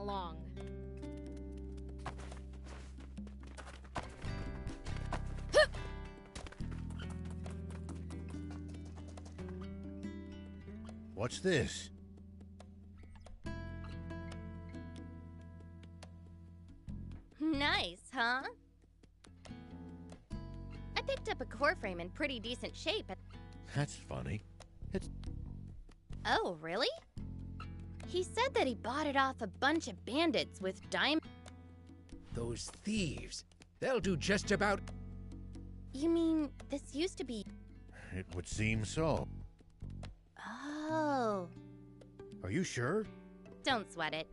along. What's this? Nice, huh? I picked up a core frame in pretty decent shape. That's funny. It's... Oh, really? He said that he bought it off a bunch of bandits with diamond... Those thieves. They'll do just about... You mean, this used to be... It would seem so. Oh. Are you sure? Don't sweat it.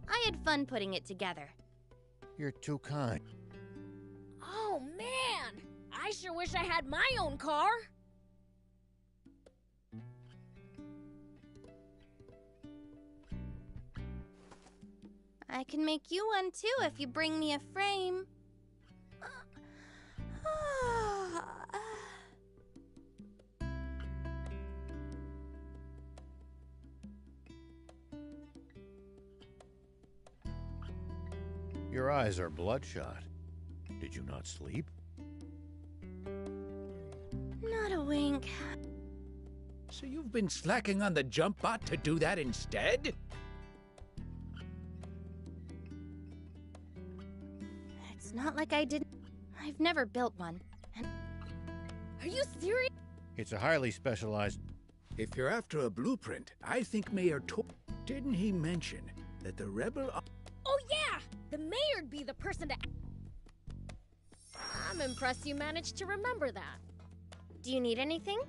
I had fun putting it together. You're too kind. Oh, man! I sure wish I had my own car! I can make you one too if you bring me a frame. Your eyes are bloodshot. Did you not sleep? Not a wink. So you've been slacking on the jump bot to do that instead? It's not like I didn't. I've never built one. And Are you serious? It's a highly specialized... If you're after a blueprint, I think Mayor Didn't he mention that the rebel... Oh yeah! The mayor'd be the person to... I'm impressed you managed to remember that. do you need anything?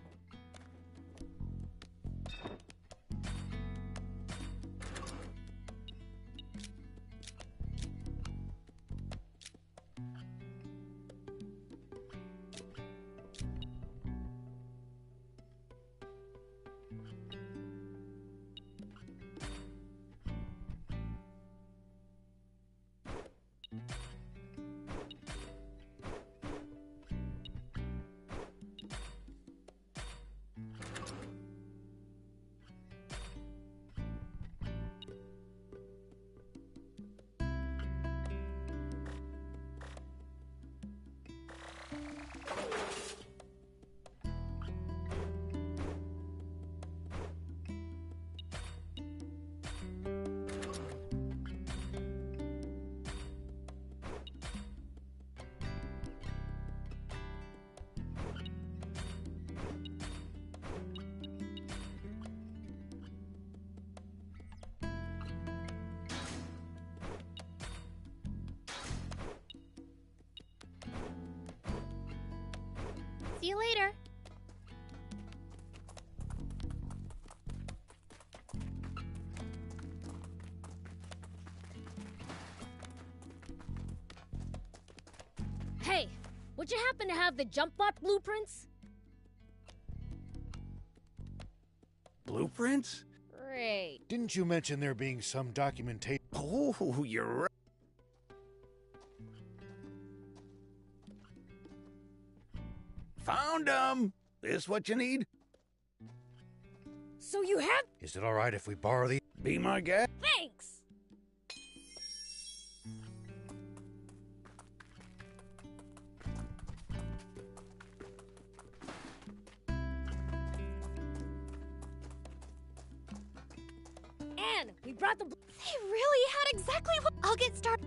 See you later. Hey, would you happen to have the jump bot blueprints? Blueprints? Great. Didn't you mention there being some documentation? Oh, you're right. Found 'em! This what you need? So you have... Is it all right if we borrow the... Be my guest. Thanks! Anne, we brought the... They really had exactly what... I'll get started.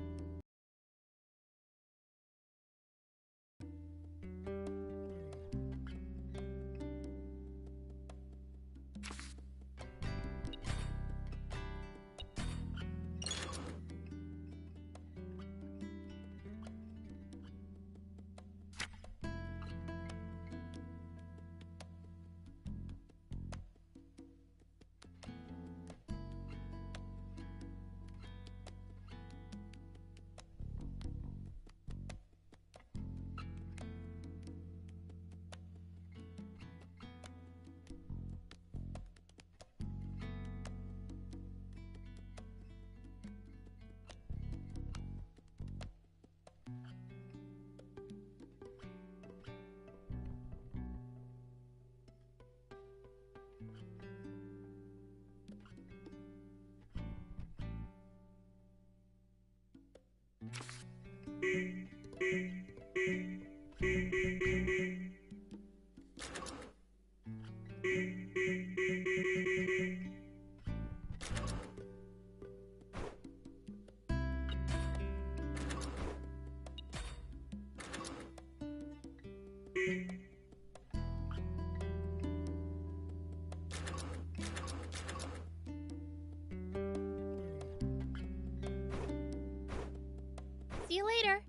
See you later.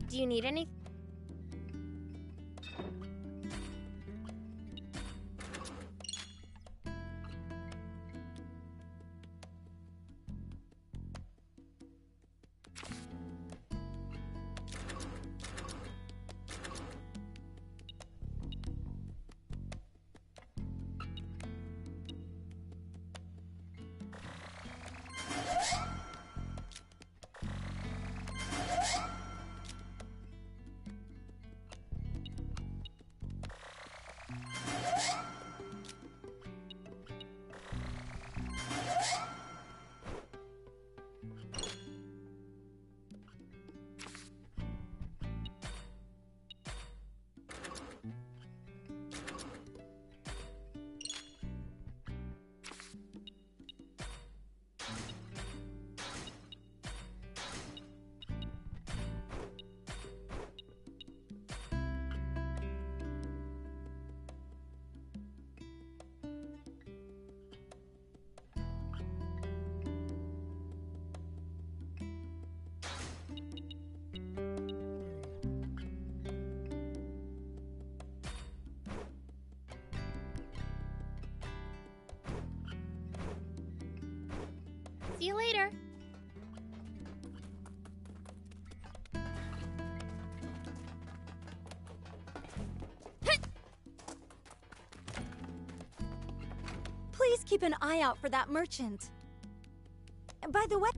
Do you need anything? See you later. Please keep an eye out for that merchant. By the way...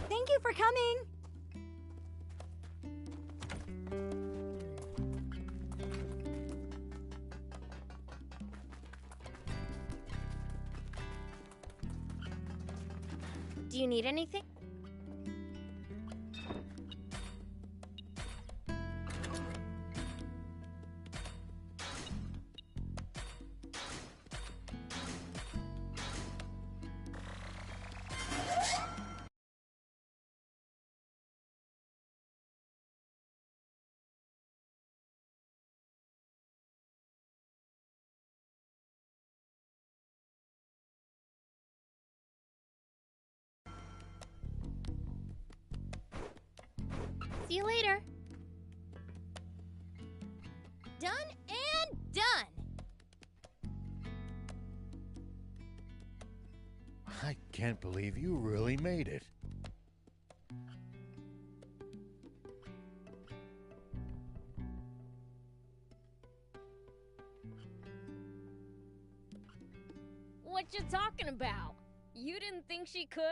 Thank you for coming. Do you need anything? See you later. Done and done. I can't believe you really made it. What you talking about? You didn't think she could?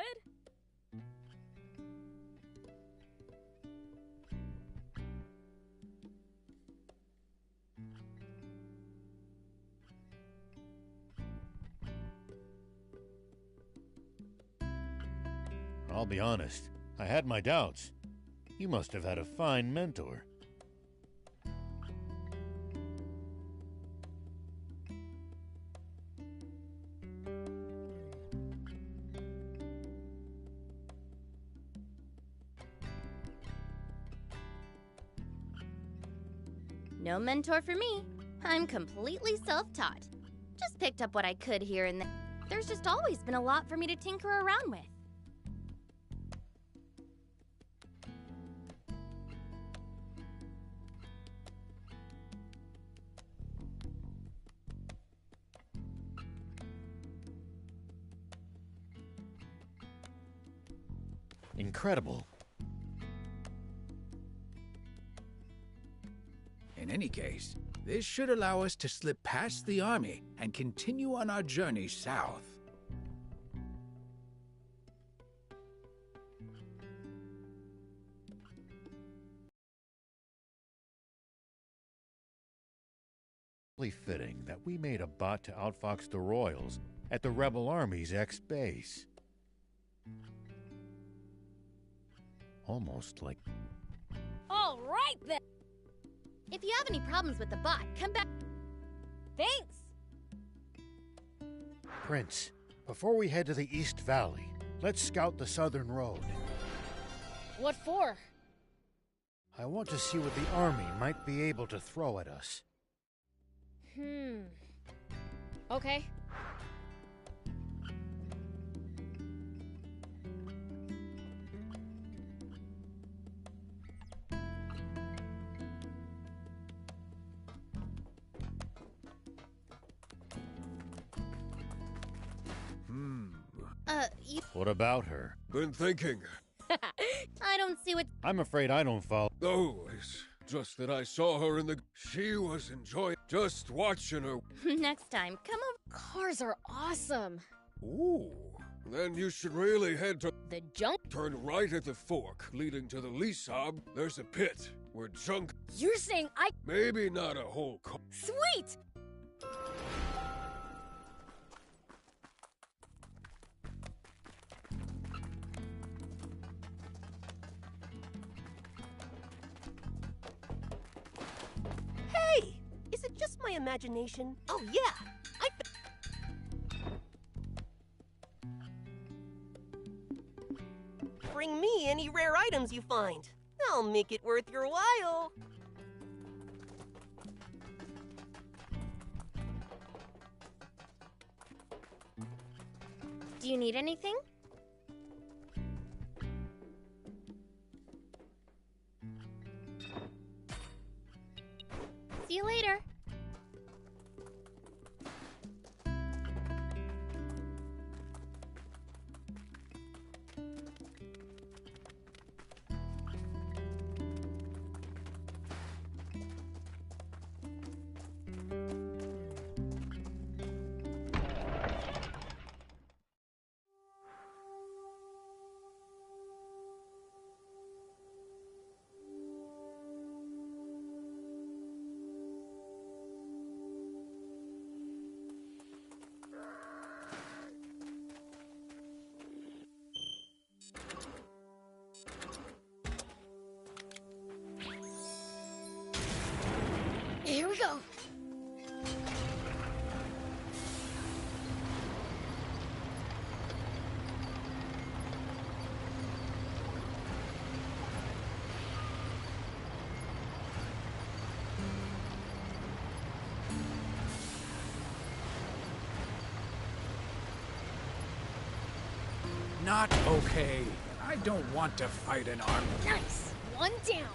I'll be honest, I had my doubts. You must have had a fine mentor. No mentor for me. I'm completely self-taught. Just picked up what I could here and there. There's just always been a lot for me to tinker around with. Incredible. In any case, This should allow us to slip past the army and continue on our journey south. Fitting that we made a bot to outfox the Royals at the Rebel Army's ex-base. Almost like... All right then. If you have any problems with the bot, come back. Thanks. Prince, before we head to the East Valley, let's scout the southern road. What for? I want to see what the army might be able to throw at us. Okay. What about her? Been thinking. I don't see what... I'm afraid I don't follow. Oh, it's just that I saw her in the... She was enjoying just watching her. Next time, come over. Cars are awesome. Ooh. Then you should really head to... The junk? Turn right at the fork leading to the Lisab. There's a pit where junk... You're saying I... Maybe not a whole car. Sweet! Hey! Is it just my imagination? Oh, yeah! Bring me any rare items you find. I'll make it worth your while. Do you need anything? See you later. Here we go. Not okay. I don't want to fight an army. Nice. One down.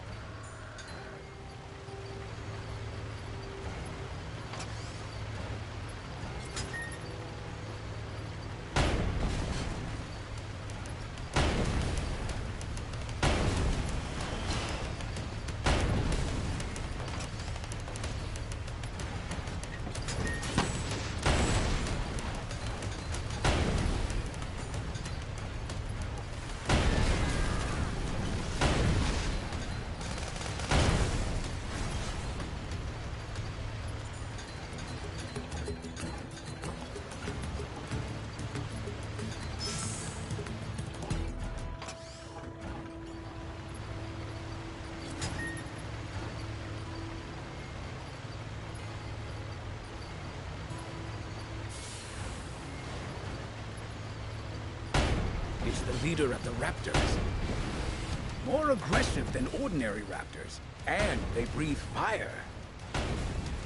Is the leader of the raptors. More aggressive than ordinary raptors, and they breathe fire.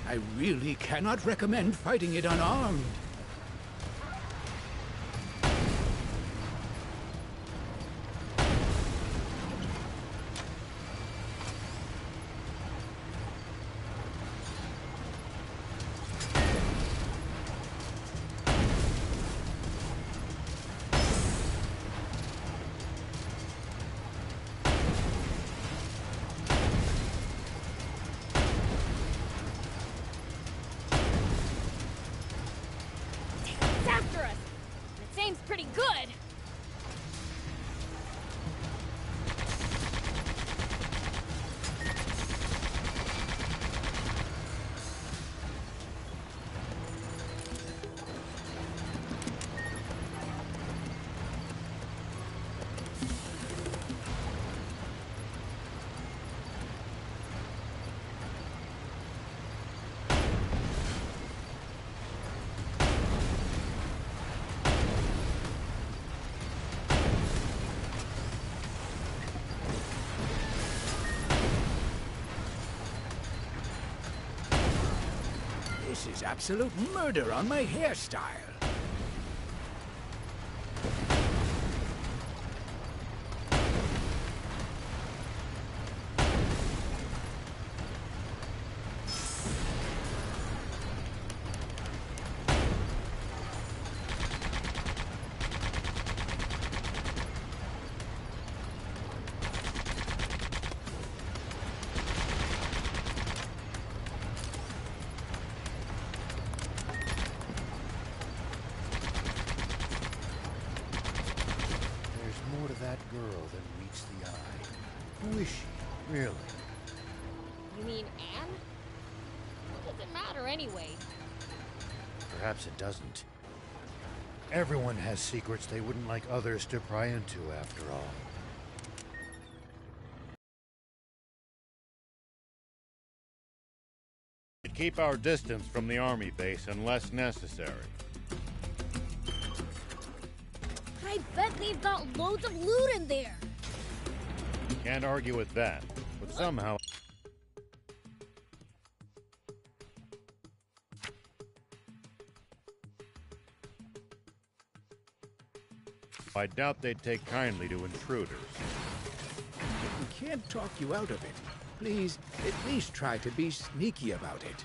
I really cannot recommend fighting it unarmed. This is absolute murder on my hairstyle. More to that girl than meets the eye. Who is she, really? You mean Anne? What does it matter anyway? Perhaps it doesn't. Everyone has secrets they wouldn't like others to pry into, after all. To keep our distance from the army base unless necessary. I bet they've got loads of loot in there. Can't argue with that, but somehow... I doubt they'd take kindly to intruders. If we can't talk you out of it, please at least try to be sneaky about it.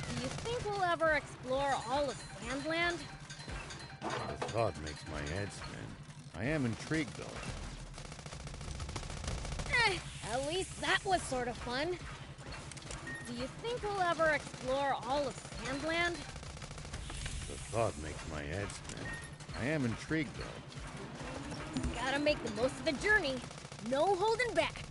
Do you think we'll ever explore all of Sandland? The thought makes my head spin. I am intrigued, though. At least that was sort of fun. Do you think we'll ever explore all of Sandland? The thought makes my head spin. I am intrigued, though. Gotta make the most of the journey. No holding back.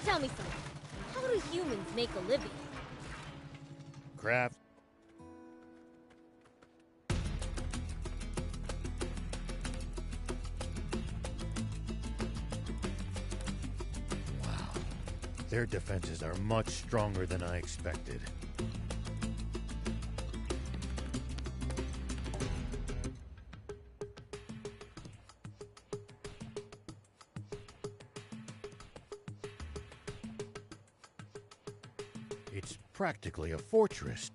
Tell me something. How do humans make a living? Craft. Wow. Their defenses are much stronger than I expected. It's practically a fortress.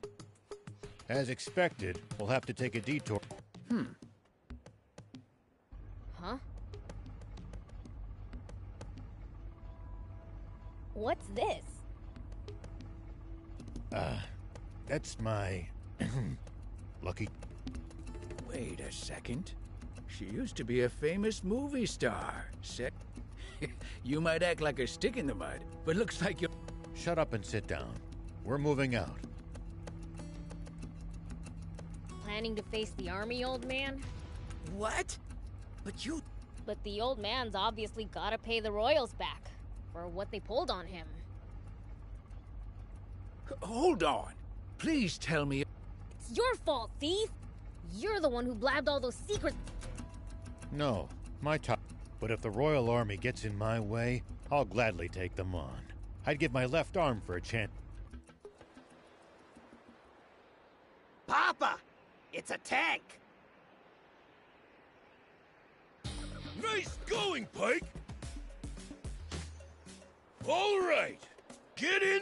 As expected, we'll have to take a detour. Huh? What's this? That's my... lucky... Wait a second. She used to be a famous movie star. You might act like a stick in the mud, but looks like you're... Shut up and sit down. We're moving out. Planning to face the army, old man? What? But you... But the old man's obviously gotta pay the royals back for what they pulled on him. Hold on. Please tell me... It's your fault, thief! You're the one who blabbed all those secrets. No, my top. But if the Royal Army gets in my way, I'll gladly take them on. I'd give my left arm for a chance. Papa! It's a tank! Nice going, Pike! All right, get in.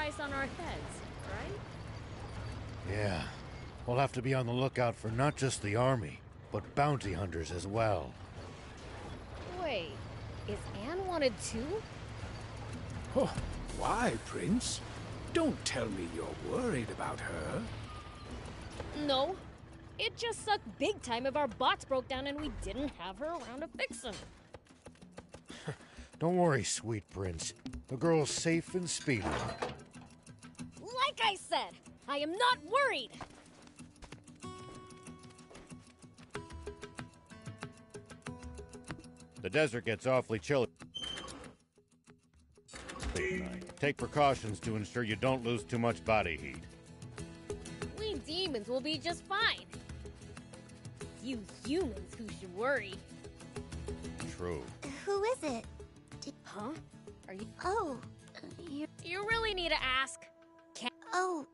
price on our heads, right? Yeah. We'll have to be on the lookout for not just the army, but bounty hunters as well. Wait, is Anne wanted too? Oh, why, Prince? Don't tell me you're worried about her. No. It'd just suck big time if our bots broke down and we didn't have her around to fix them. Don't worry, sweet prince. The girl's safe and speedy. Like I said, I am not worried! The desert gets awfully chilly. Take precautions to ensure you don't lose too much body heat. We demons will be just fine. It's you humans who should worry. True. Who is it? Huh? Are you... Oh, Do you really need to ask? oh,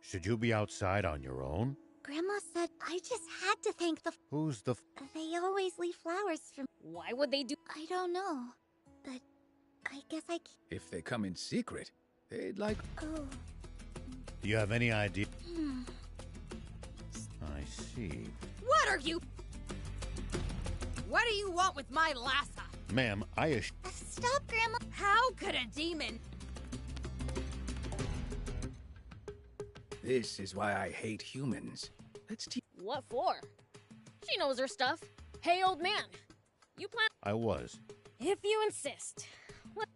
Should you be outside on your own? Grandma said I just had to thank the... Who's the They always leave flowers for... Why would they do... I don't know, but I guess I... If they come in secret, they'd like... Oh, Do you have any idea? I see. What are you? What do you want with my Lassa? Ma'am, stop, Grandma. How could a demon? This is why I hate humans. Let's teach... What for? She knows her stuff. Hey, old man. You plan... I was. If you insist. Look!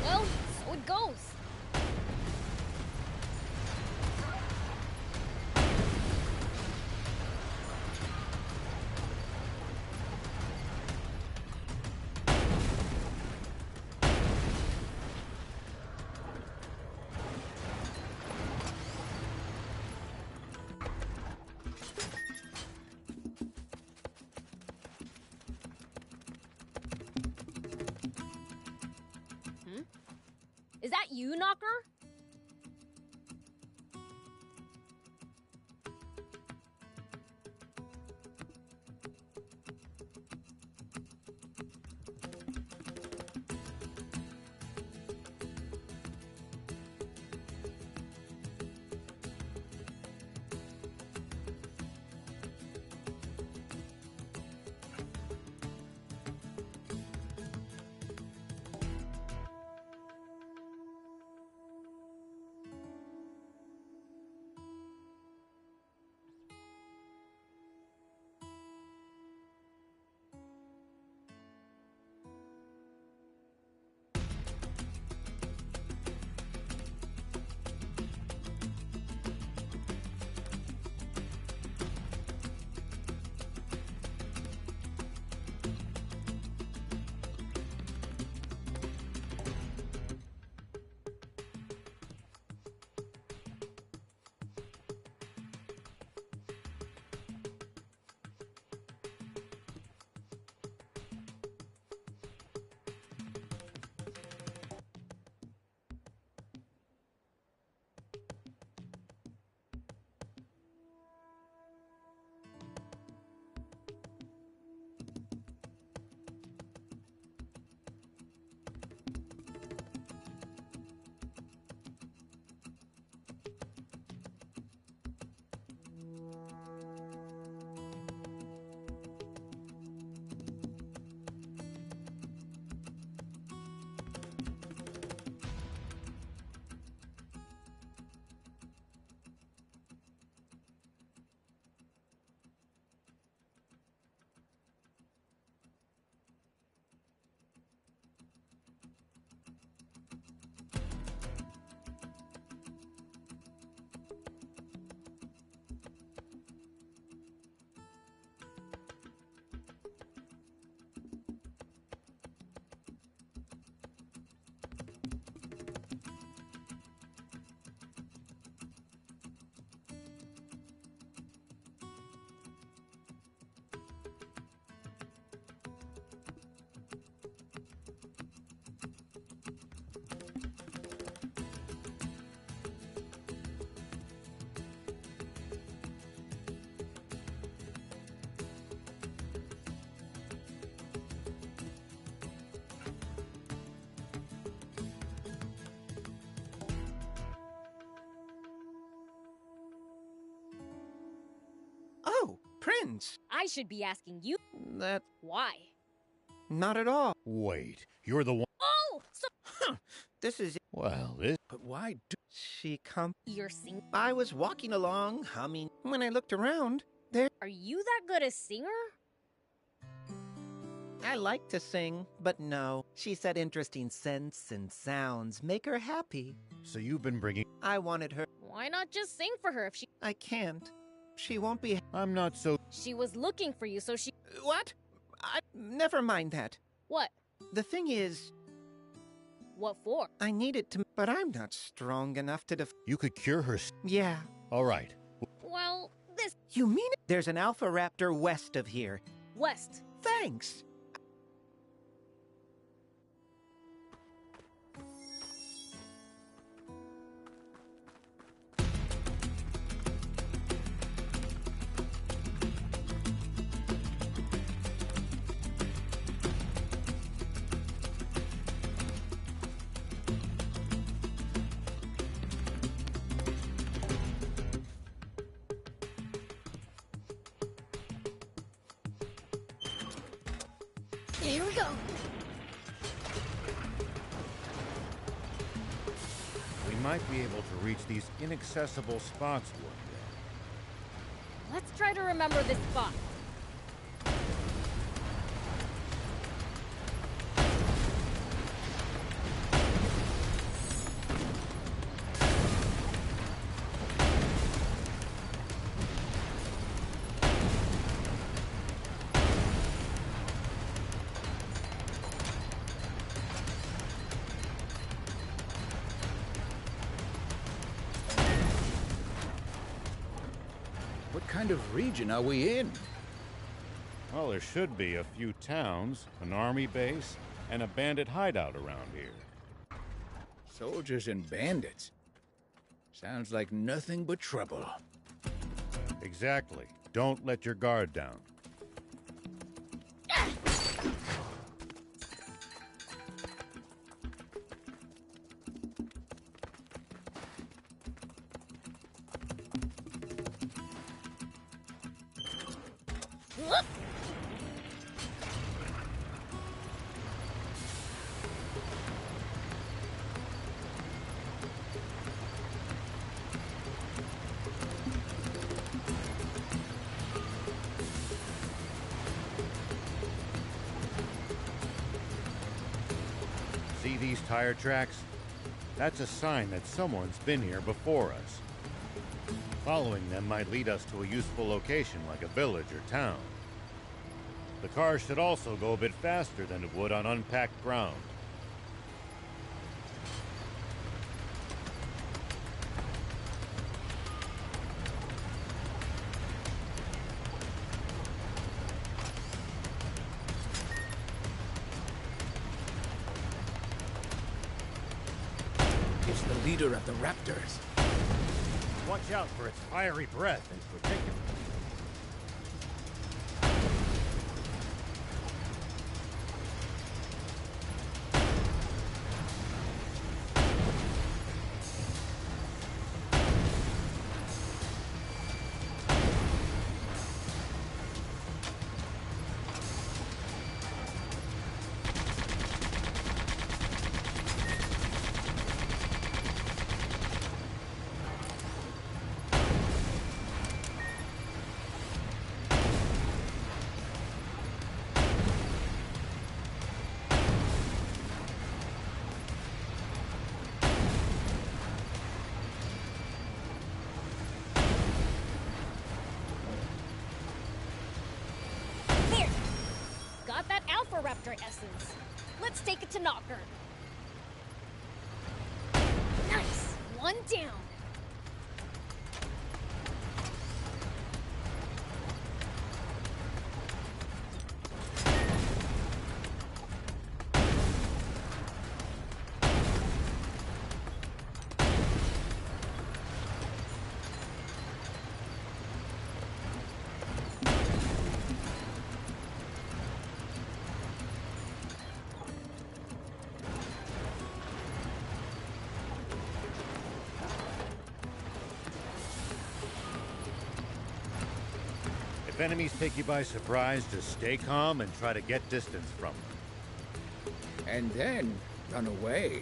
Well, so it goes. Is that you, Knocker? Prince. I should be asking you. That... Why? Not at all. Wait, you're the one. Oh, so This is... Well, this. But why do... She come... you're singing. I was walking along, humming. When I looked around, there... Are you that good a singer? I like to sing, but no. She said interesting scents and sounds make her happy. So you've been bringing. I wanted her... Why not just sing for her if she... I can't. She won't be... I'm not so. She was looking for you, so she... What? Never mind that. What? The thing is, What for? I needed to... But I'm not strong enough to You could cure her. Yeah. All right. Well, this... You mean it? There's an alpha raptor west of here. West. Thanks. Here we go. We might be able to reach these inaccessible spots one day. Let's try to remember this spot. What kind of region are we in? Well, there should be a few towns, an army base, and a bandit hideout around here. Soldiers and bandits. Sounds like nothing but trouble. Exactly. Don't let your guard down. See these tire tracks? That's a sign that someone's been here before us. Following them might lead us to a useful location like a village or town. The car should also go a bit faster than it would on unpacked ground. It's the leader of the raptors. Watch out for its fiery breath in particular. There! Got that Alpha Raptor essence. Let's take it to Knocker. Nice! One down. If enemies take you by surprise, just stay calm and try to get distance from them. And then run away.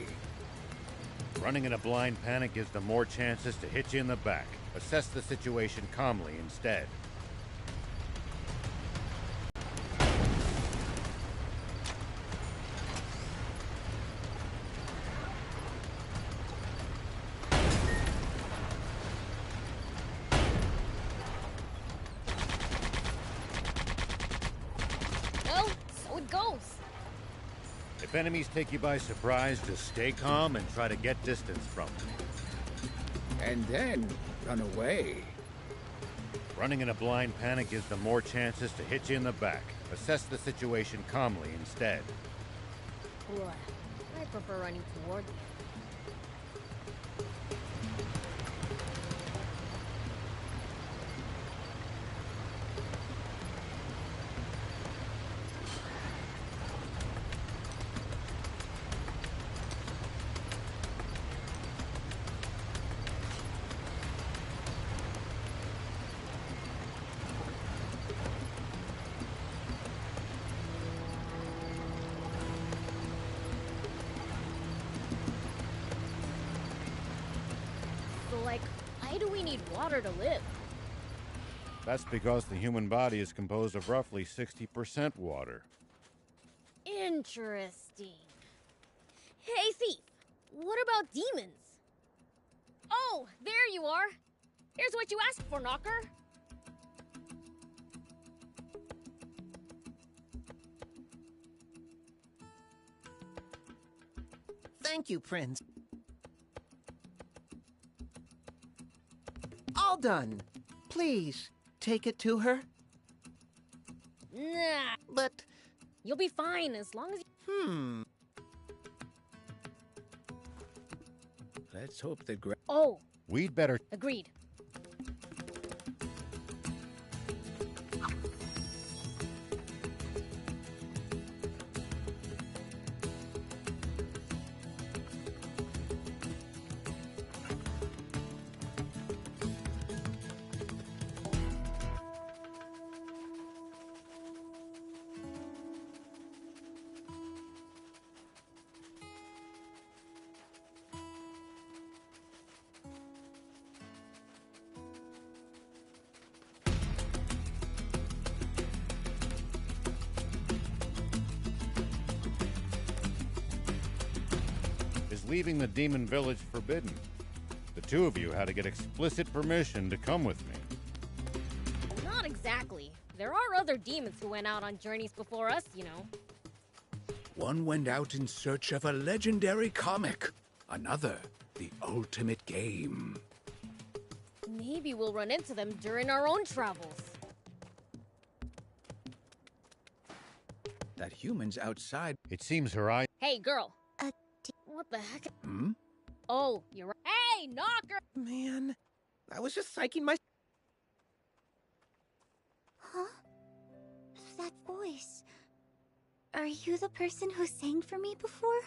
Running in a blind panic gives them more chances to hit you in the back. Assess the situation calmly instead. Well, so it goes. If enemies take you by surprise, just stay calm and try to get distance from them. And then run away. Running in a blind panic gives them more chances to hit you in the back. Assess the situation calmly instead. Boy, I prefer running toward you. So, like, why do we need water to live? That's because the human body is composed of roughly 60% water. Interesting. Hey, Thief! What about demons? Oh, there you are! Here's what you asked for, Knocker! Thank you, Prince. All done. Please, take it to her. Nah, But, you'll be fine as long as you... Let's hope that Oh, We'd better... agreed. Is leaving the demon village forbidden? The two of you had to get explicit permission to come with me. Not exactly. There are other demons who went out on journeys before us, you know. one went out in search of a legendary comic. Another, the ultimate game. Maybe we'll run into them during our own travels. That humans outside. It seems her eyes... Hey, girl. What the heck? Hmm? Oh, you're right. Hey, Knocker! man, I was just psyching my... Huh? That voice. Are you the person who sang for me before?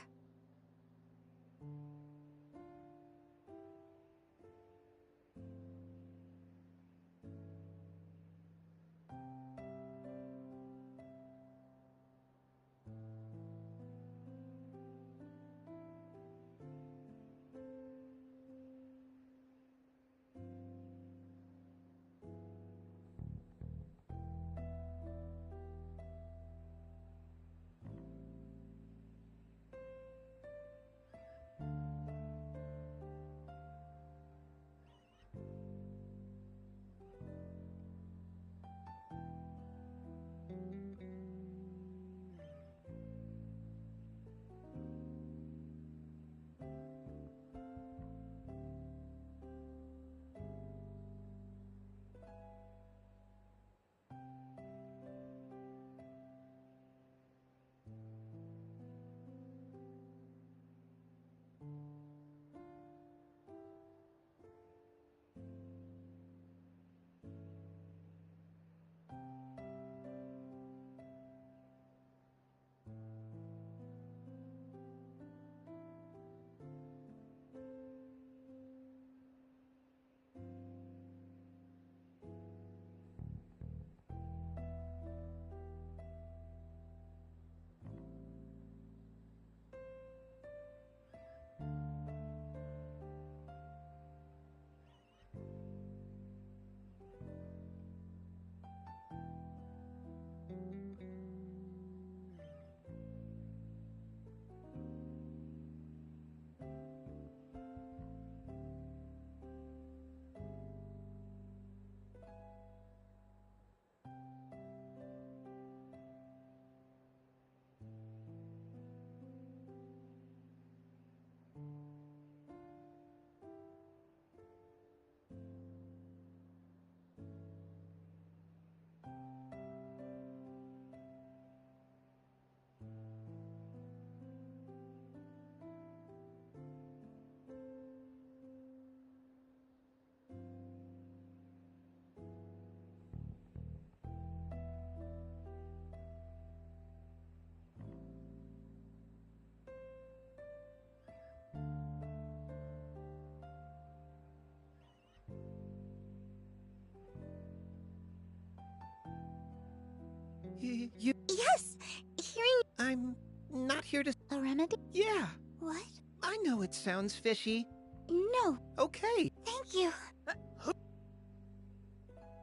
You... Yes! Hearing I'm not here to... a remedy? Yeah, What? I know it sounds fishy. No, Okay. thank you.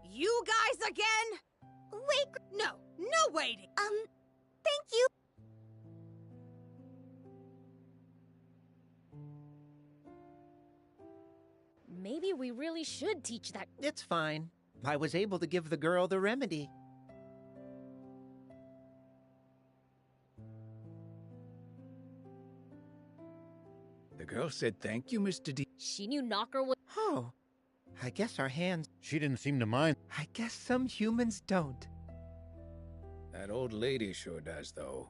You guys again? Wait, No, no waiting. thank you. Maybe we really should teach that. It's fine. I was able to give the girl the remedy. The girl said thank you, Mr. D. She knew Knocker was. Oh, I guess our hands... She didn't seem to mind. I guess some humans don't. That old lady sure does, though.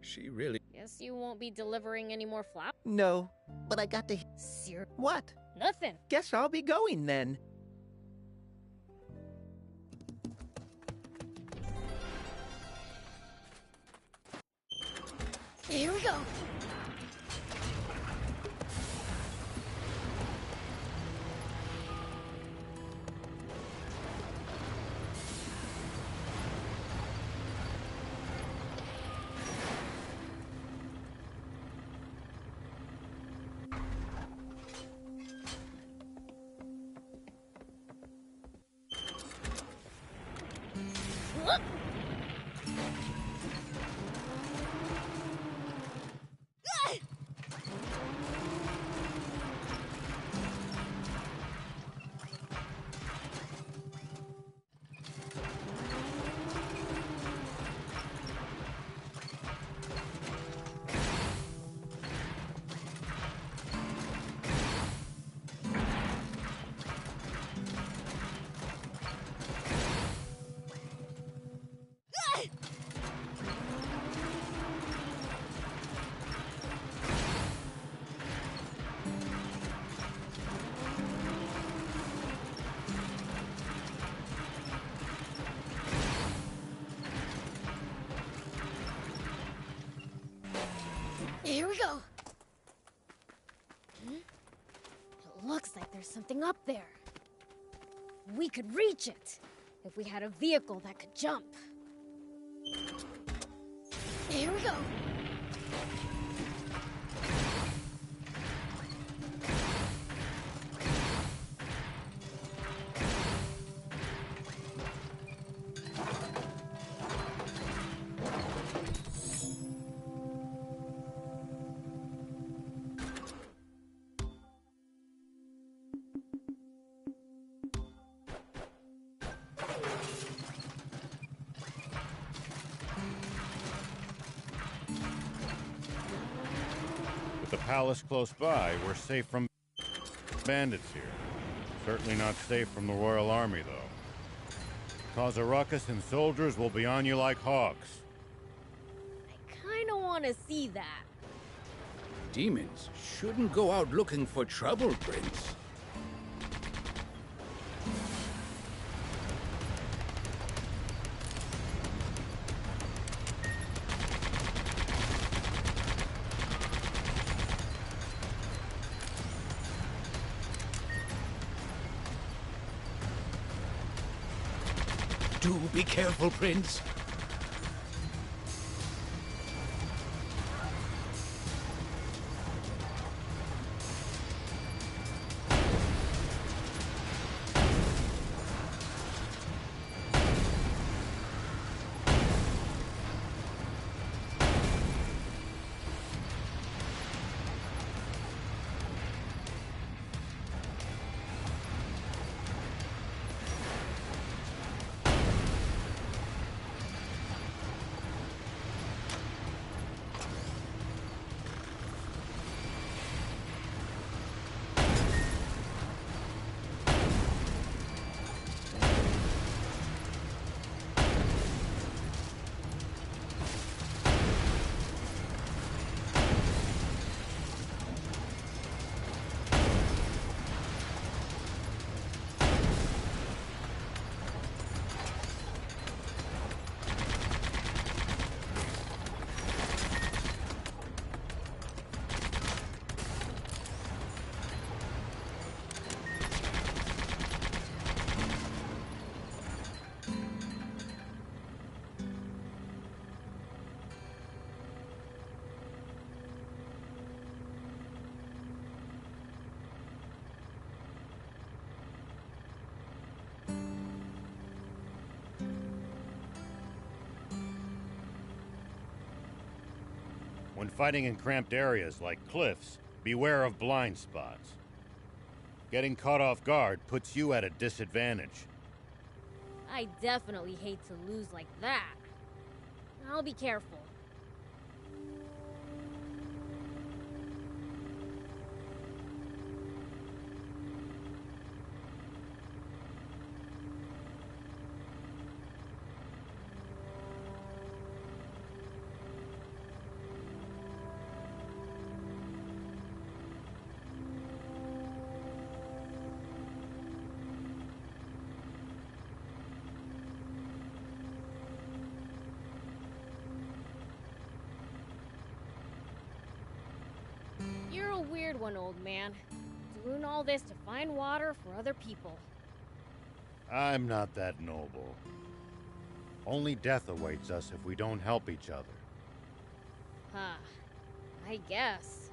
She really... Guess you won't be delivering any more flowers. No, but I got to... Sir, What? nothing. Guess I'll be going then. Here we go. Here we go. It looks like there's something up there. We could reach it if we had a vehicle that could jump. Here we go. With the palace close by, we're safe from bandits here. Certainly not safe from the Royal Army, though. Cause a ruckus and soldiers will be on you like hawks. I kinda wanna see that. Demons shouldn't go out looking for trouble, Prince. Do be careful, Prince. When fighting in cramped areas like cliffs, beware of blind spots. Getting caught off guard puts you at a disadvantage. I definitely hate to lose like that. I'll be careful. You're a weird one, old man. Doing all this to find water for other people. I'm not that noble. Only death awaits us if we don't help each other. Huh. I guess.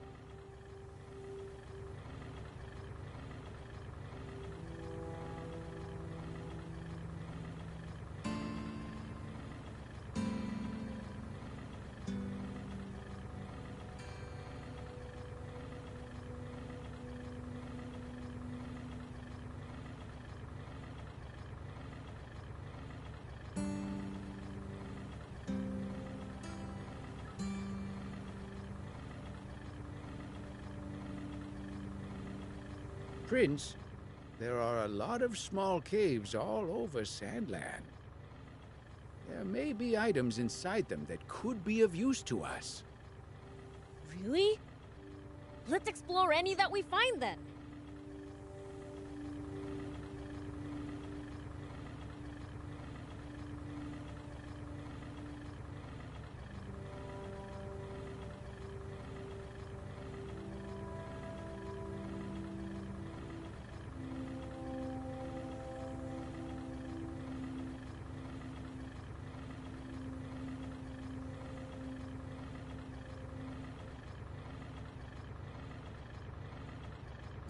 Prince, there are a lot of small caves all over Sandland. There may be items inside them that could be of use to us. Really? Let's explore any that we find then.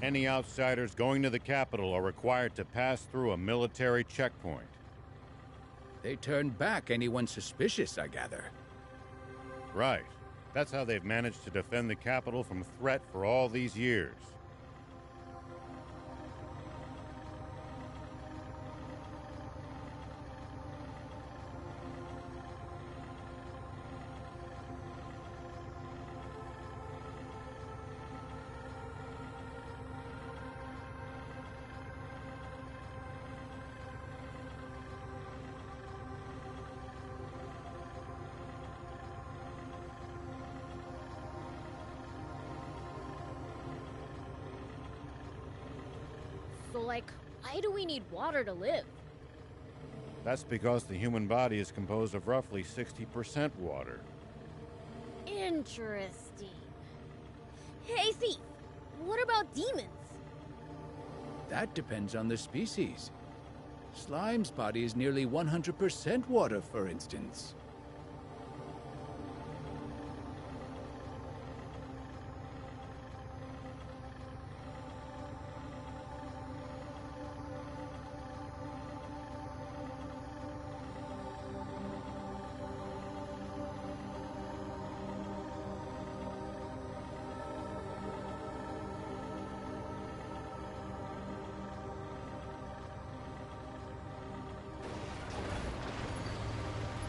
Any outsiders going to the capital are required to pass through a military checkpoint. They turn back anyone suspicious, I gather. Right. That's how they've managed to defend the capital from threat for all these years. So, like, why do we need water to live? That's because the human body is composed of roughly 60% water. Interesting. Hey, Thief, what about demons? That depends on the species. Slime's body is nearly 100% water, for instance.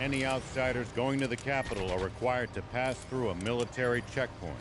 Any outsiders going to the capital are required to pass through a military checkpoint.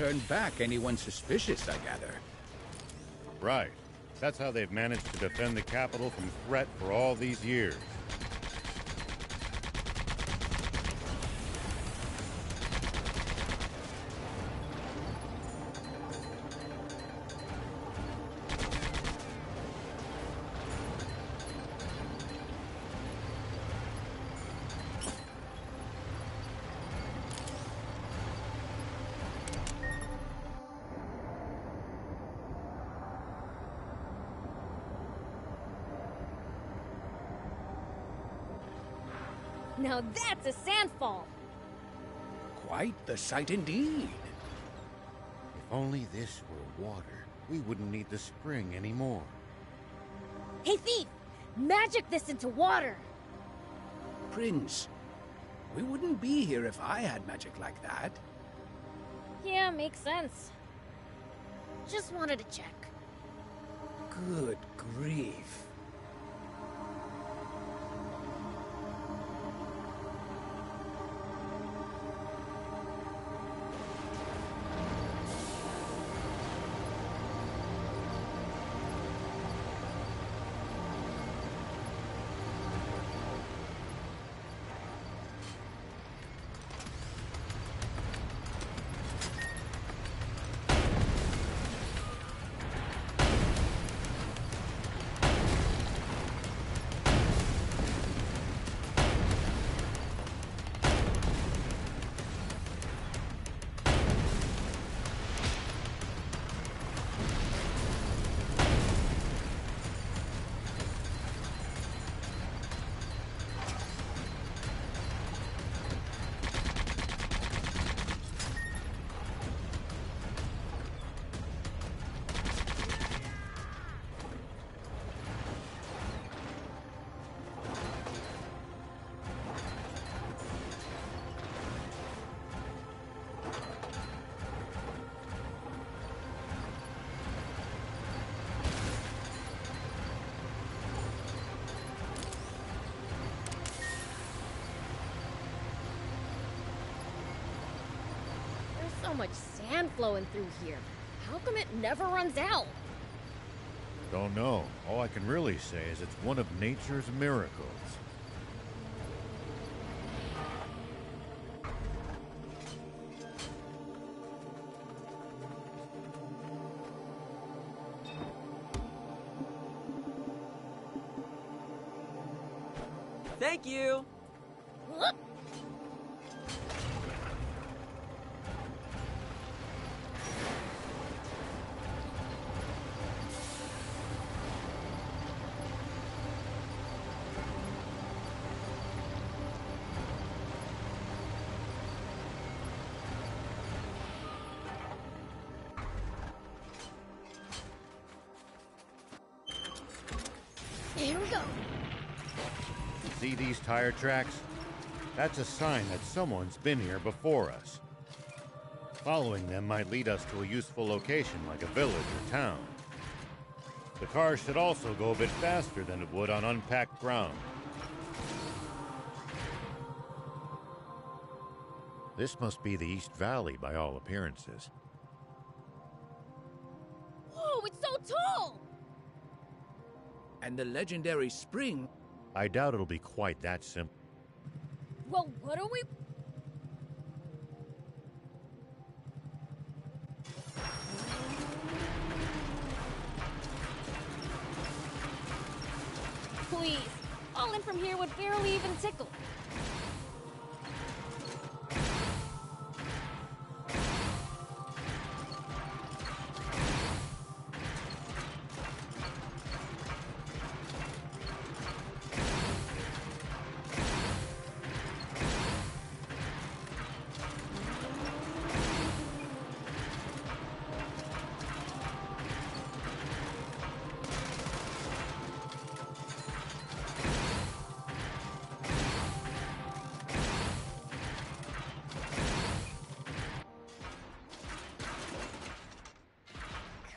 turn back anyone suspicious, I gather. Right. That's how they've managed to defend the capital from threat for all these years. Now that's a sandfall! Quite the sight indeed. If only this were water, we wouldn't need the spring anymore. Hey, Thief! Magic this into water! Prince, we wouldn't be here if I had magic like that. Yeah, makes sense. Just wanted to check. Good grief. So much sand flowing through here. How come it never runs out? Don't know. All I can really say is it's one of nature's miracles. Thank you! Whoop. Here we go. See these tire tracks? That's a sign that someone's been here before us. Following them might lead us to a useful location like a village or town. The car should also go a bit faster than it would on unpacked ground. This must be the East Valley by all appearances. Whoa, it's so tall! And the legendary spring. I doubt it'll be quite that simple. Well, what are we... Please, falling from here would barely even tickle.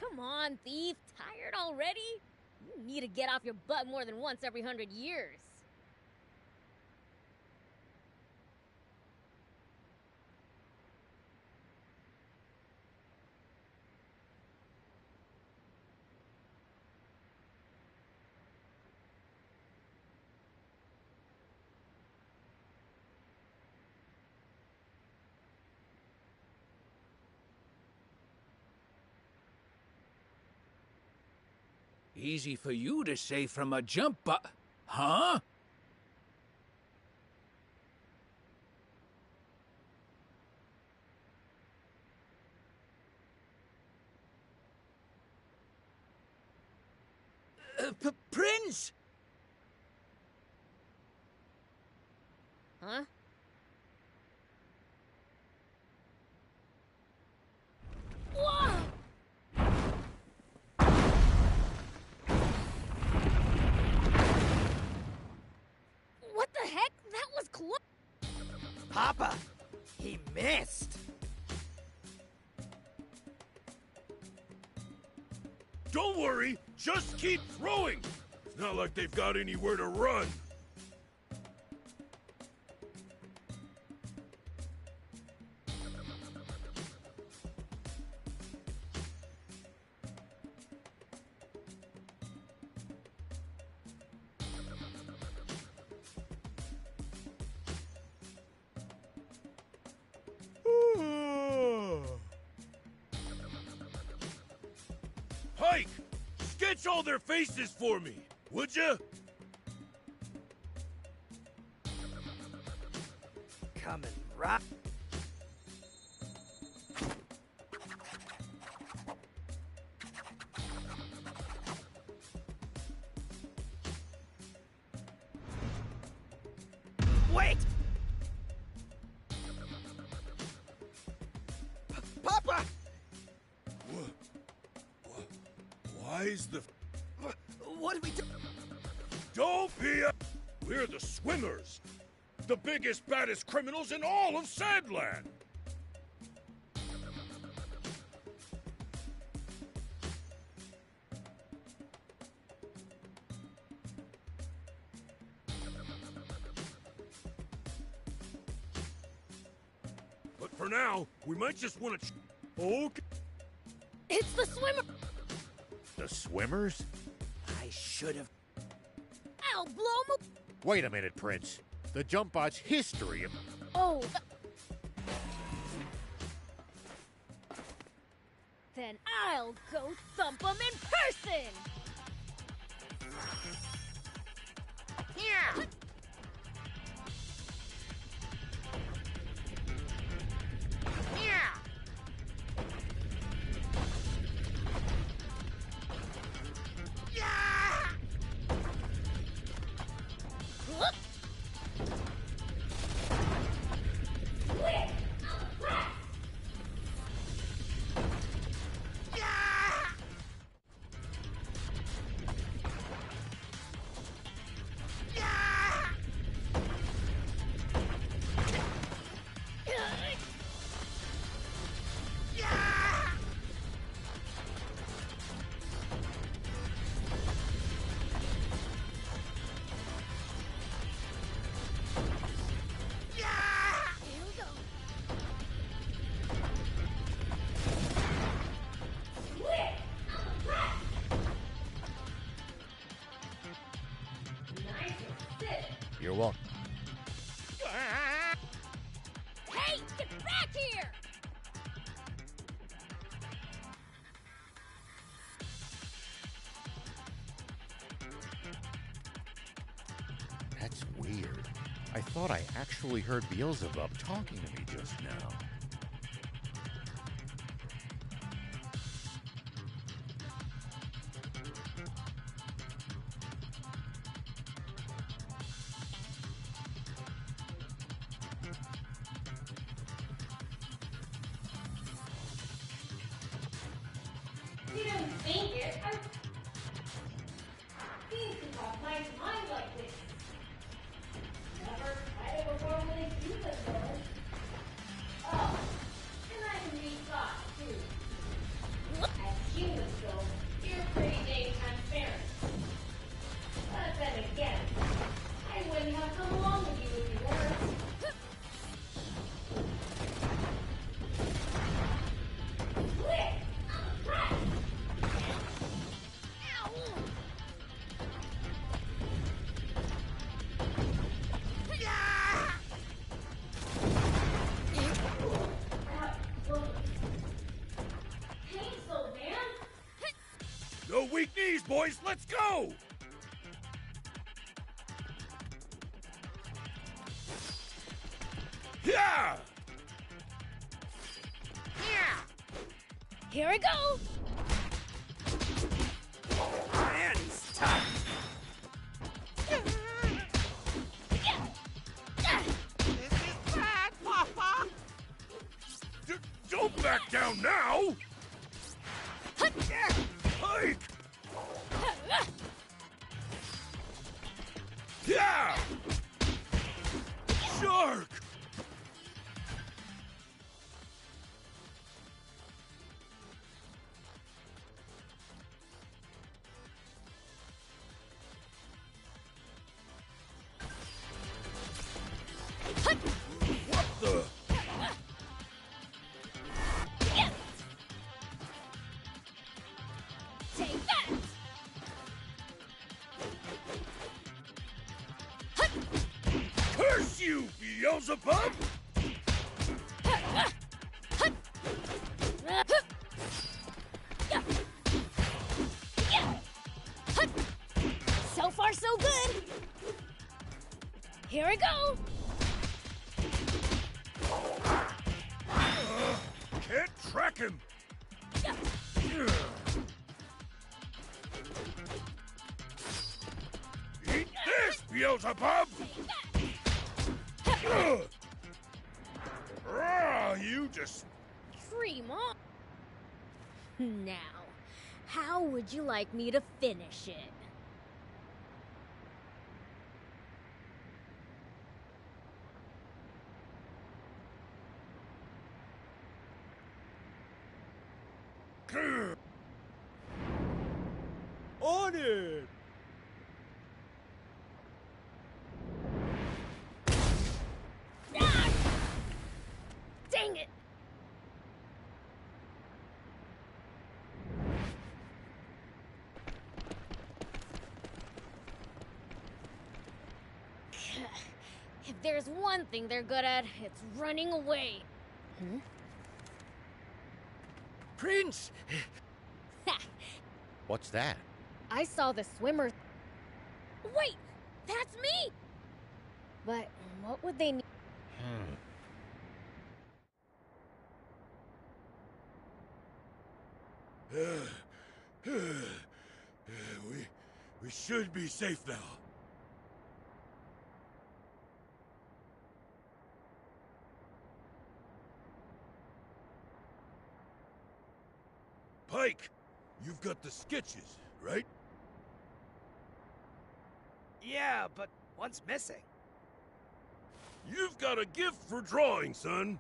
Come on, thief. Tired already? You need to get off your butt more than once every 100 years. Easy for you to say from a jump Huh? Prince! Huh? Whoa! What the heck? That was close. Papa, he missed. Don't worry, just keep throwing. It's not like they've got anywhere to run. Pike! Sketch all their faces for me, would ya? Coming right. Wait! Papa! Why is the... What do we do? Don't be a... We're the Swimmers. The biggest, baddest criminals in all of Sandland. But for now, we might just want to... Okay. It's the swimmer! The Swimmers? I should have. I'll blow him. Wait a minute, Prince. The Jumpbot's history... Oh. Then I'll go thump him in person! Yeah! Yeah! Yeah! Whoop. You're welcome. Hey, get back here! That's weird. I thought I actually heard Beelzebub talking to me just now. You don't think it. I seems to have my mind like this. Never had it before when they do this, though. Oh. boys, let's go! Yeah! Here I go! Hands tight. This is bad, Papa! Don't back down now! Pike! Yeah! Shark! What the? Take that! Curse you, Beelzebub! So far, so good! Here I go! Can't track him! Eat this, Beelzebub! You just... Dream on! Now, how would you like me to finish it? On it! Ah! Dang it! If there's one thing they're good at, it's running away. Hmm? Prince! What's that? I saw the swimmer. Wait! That's me! But what would they need? We should be safe now. Pike, you've got the sketches, right? Yeah, but one's missing. You've got a gift for drawing, son.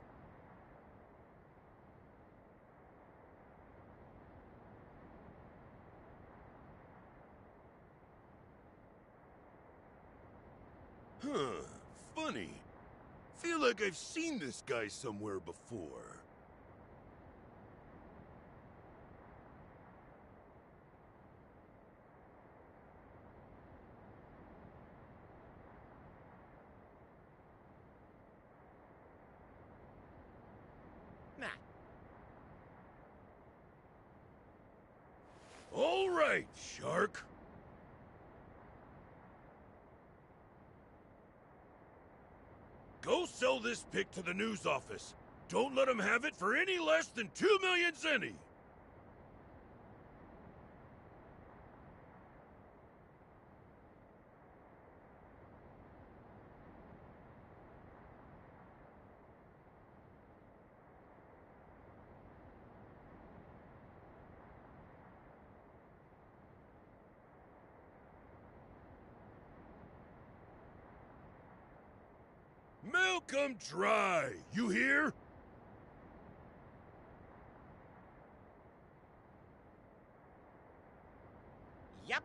Huh, funny. Feel like I've seen this guy somewhere before. Nah. All right, Shark. Go sell this pic to the news office. Don't let them have it for any less than 2 million zenny. Milk 'em dry, you hear? Yep.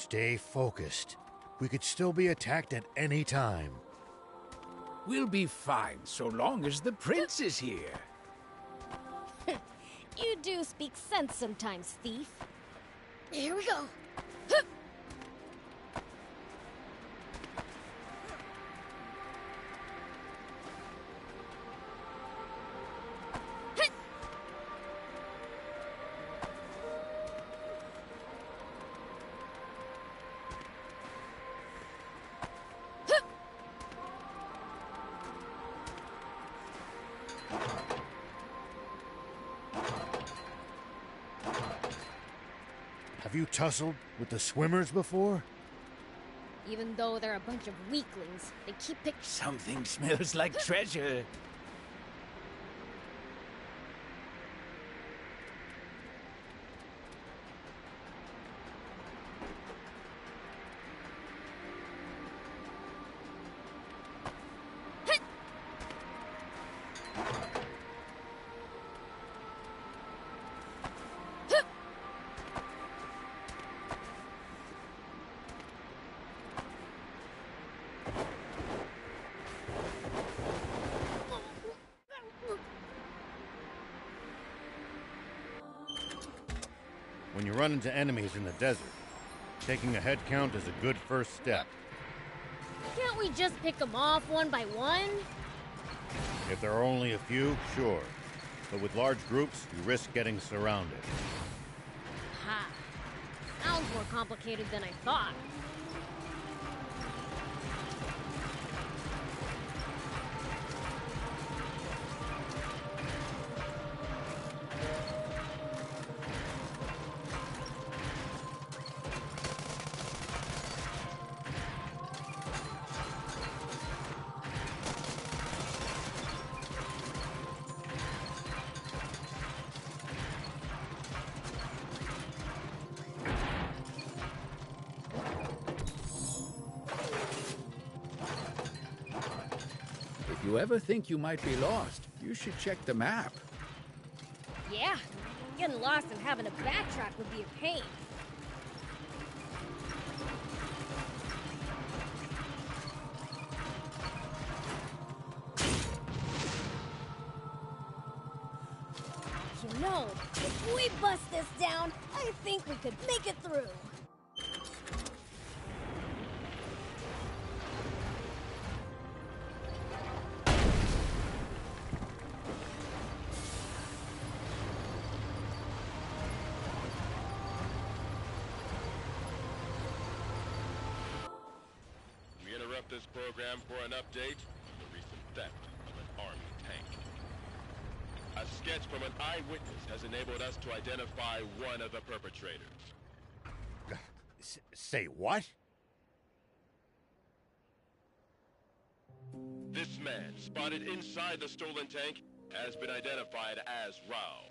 Stay focused. We could still be attacked at any time. We'll be fine so long as the prince is here. You do speak sense sometimes, thief. Here we go. Have you tussled with the swimmers before? Even though they're a bunch of weaklings, they keep picking. Something smells like treasure. When you run into enemies in the desert, taking a head count is a good first step. Can't we just pick them off one by one? If there are only a few, sure. But with large groups, you risk getting surrounded. Ha. Sounds more complicated than I thought. If you ever think you might be lost, you should check the map. Yeah, getting lost and having to backtrack would be a pain. You know, if we bust this down, I think we could make it through. This program for an update on the recent theft of an army tank. A sketch from an eyewitness has enabled us to identify one of the perpetrators. Say what? This man, spotted inside the stolen tank, has been identified as Rao.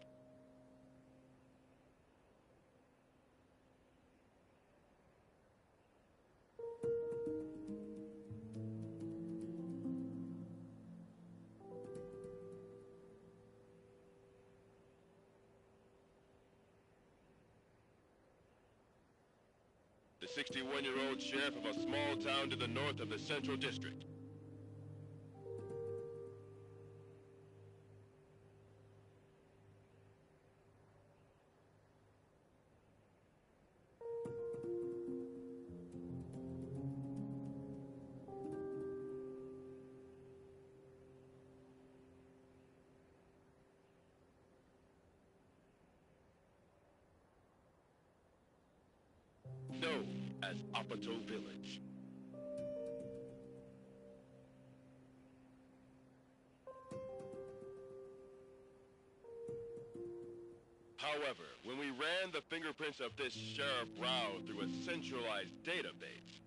The 61-year-old sheriff of a small town to the north of the Central District. Known as Apato Village. However, when we ran the fingerprints of this Sheriff Rao through a centralized database,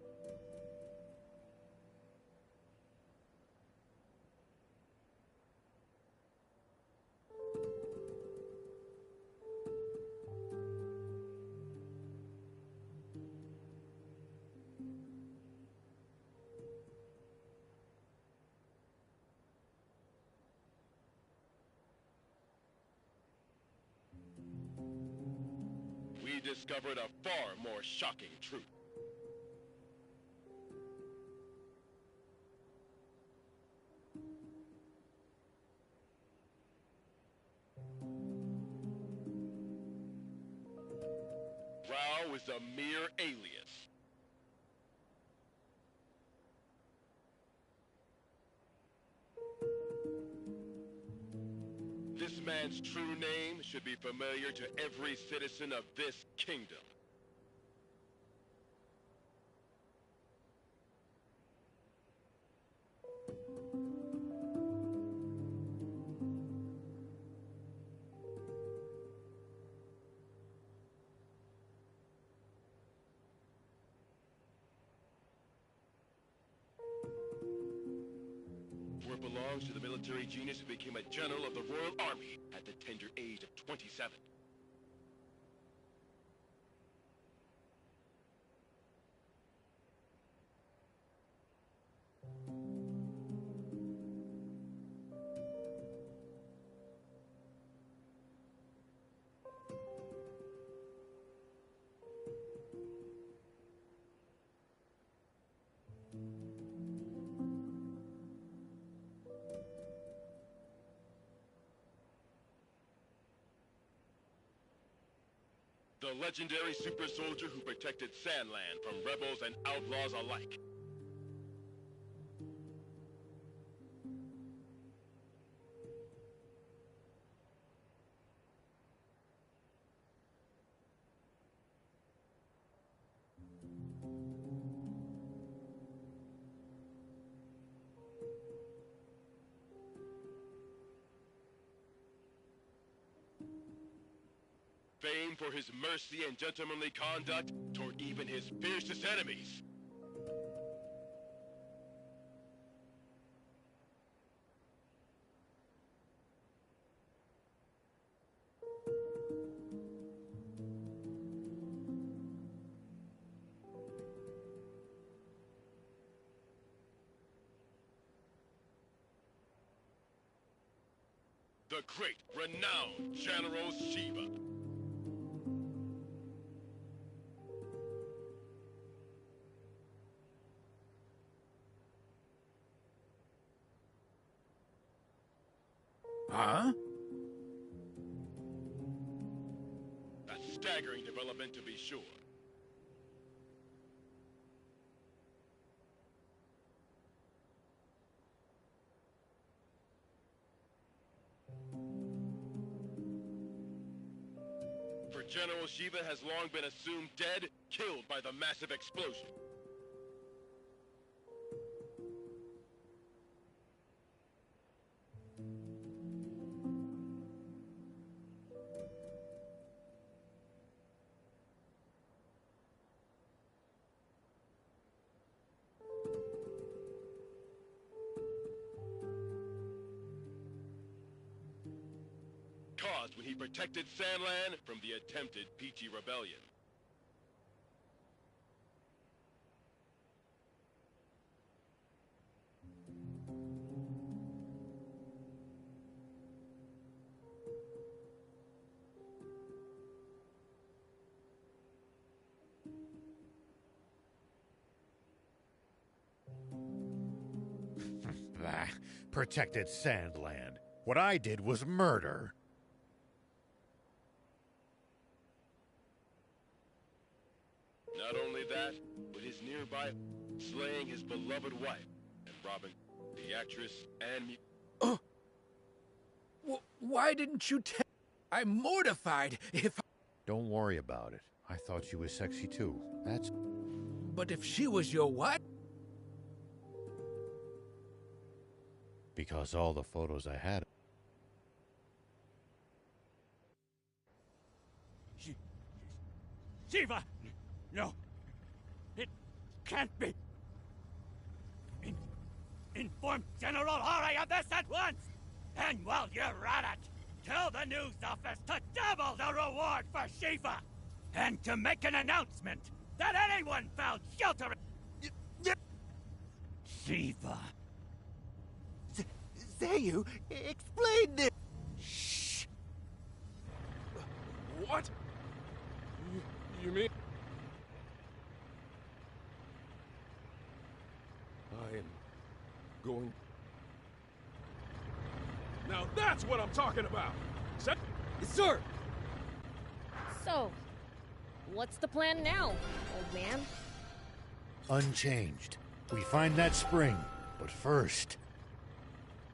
we discovered a far more shocking truth. now is a mere alias. This man's true name should be familiar to every citizen of this kingdom. For it belongs to the military genius who became a general of the Royal Army at the tender age of 27. The legendary super soldier who protected Sandland from rebels and outlaws alike. Famed for his mercy and gentlemanly conduct toward even his fiercest enemies. The great, renowned General Shiva. Huh? A staggering development, to be sure. For General Shiva has long been assumed dead, killed by the massive explosion. Caused when he protected Sandland from the attempted Peachy Rebellion. Protected Sandland. What I did was murder. Not only that, but his nearby slaying his beloved wife and robbing the actress and Why didn't you tell? I'm mortified if... Don't worry about it. I thought she was sexy too. That's... But if she was your what? Because all the photos I had... Shiva! No. It can't be. Inform General Hori of this at once! And while you're at it, tell the news office to double the reward for Shiva! And to make an announcement that anyone found shelter... Shiva. Zayu, explain this! Shh! What? You mean... I am going... Now that's what I'm talking about! Sir! So, What's the plan now, old man? Unchanged. We find that spring, but first...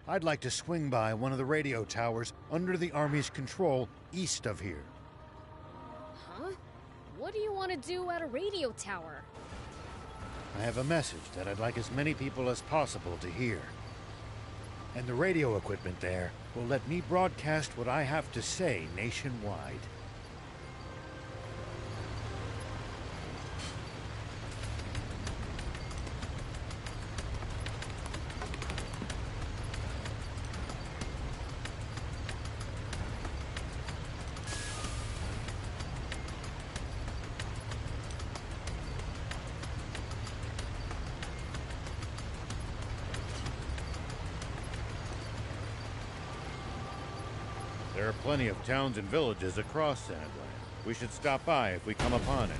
I'd like to swing by one of the radio towers under the Army's control east of here. Huh? What do you want to do at a radio tower? I have a message that I'd like as many people as possible to hear. And the radio equipment there will let me broadcast what I have to say nationwide. There are plenty of towns and villages across Sandland. We should stop by if we come upon it.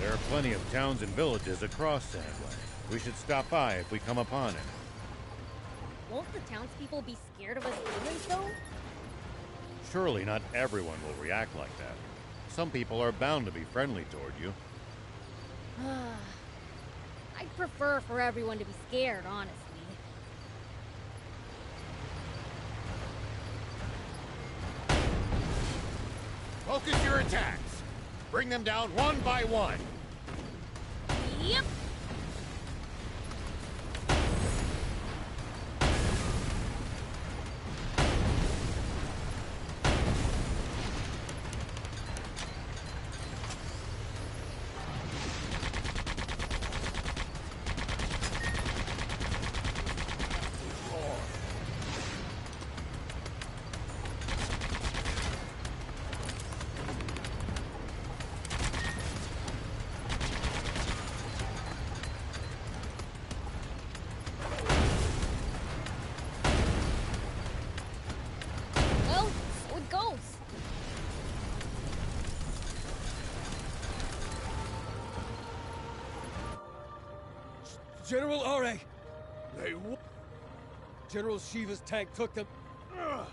There are plenty of towns and villages across Sandland. We should stop by if we come upon it. Won't the townspeople be scared of us humans, though? Surely not everyone will react like that. Some people are bound to be friendly toward you. I'd prefer for everyone to be scared, honestly. Focus your attacks. Bring them down one by one. Yep. General Are! General Shiva's tank took them. Ugh.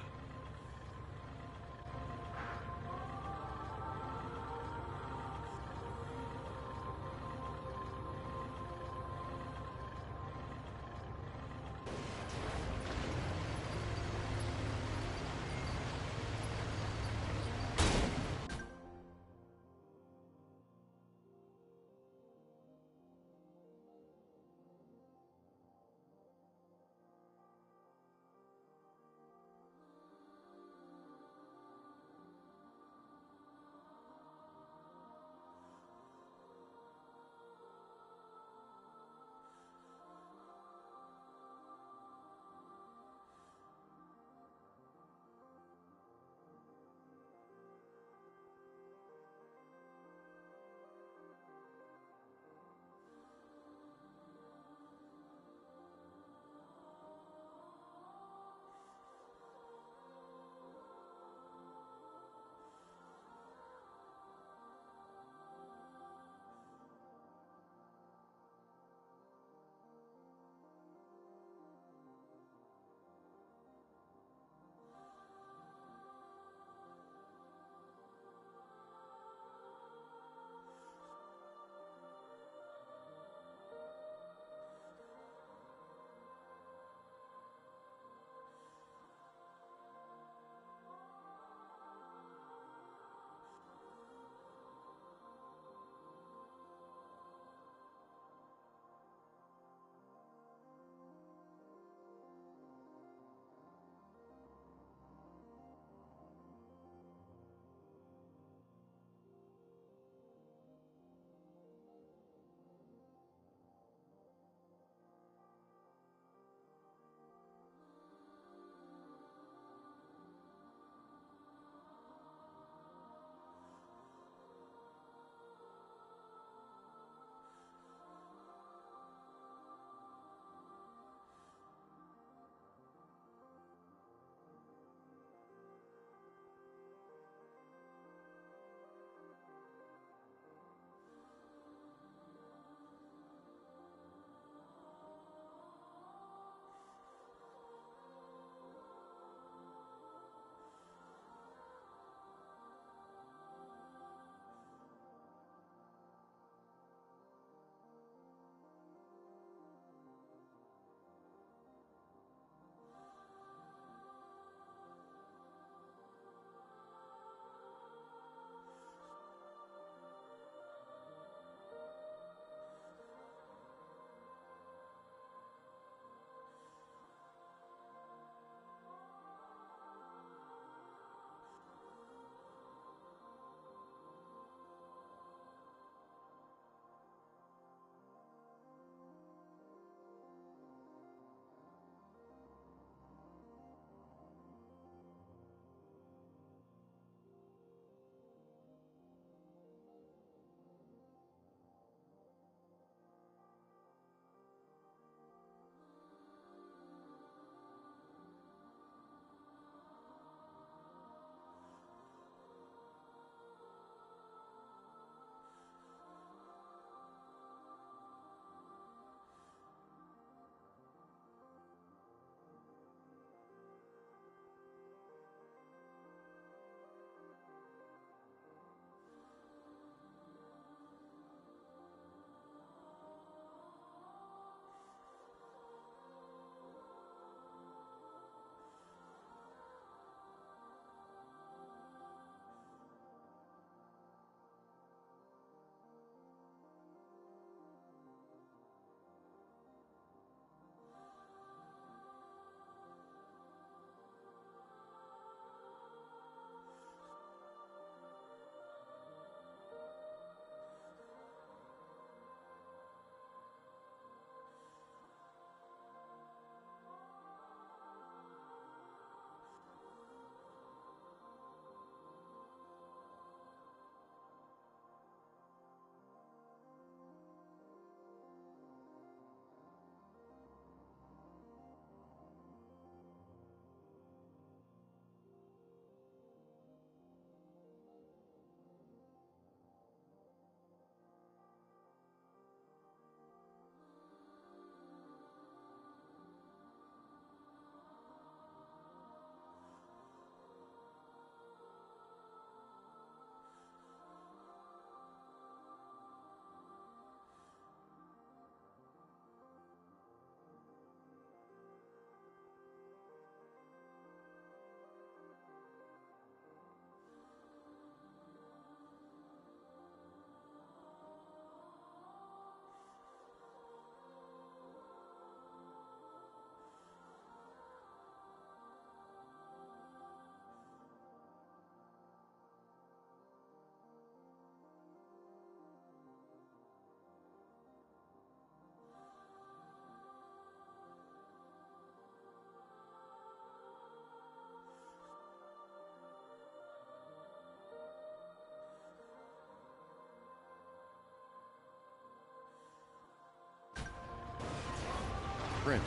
Prince,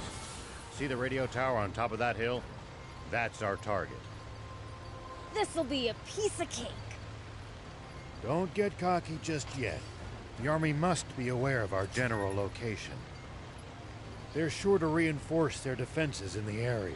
see the radio tower on top of that hill? That's our target. This'll be a piece of cake. Don't get cocky just yet. The Army must be aware of our general location. They're sure to reinforce their defenses in the area.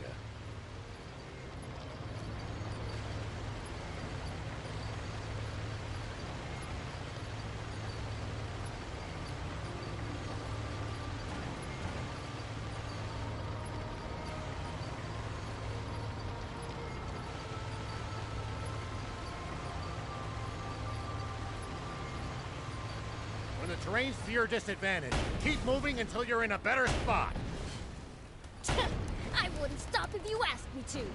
When the terrain's to your disadvantage, keep moving until you're in a better spot. I wouldn't stop if you asked me to.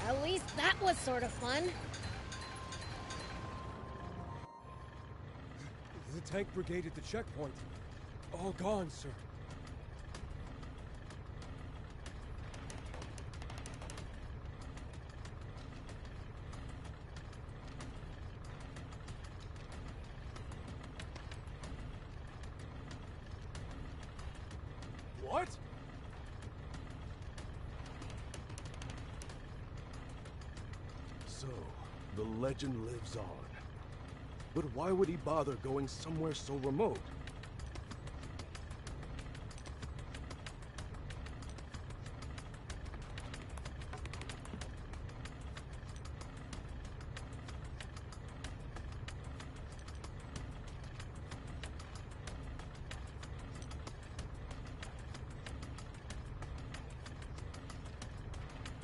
At least that was sort of fun. The tank brigade at the checkpoint. All gone, sir. What? So, the legend lives on. But why would he bother going somewhere so remote?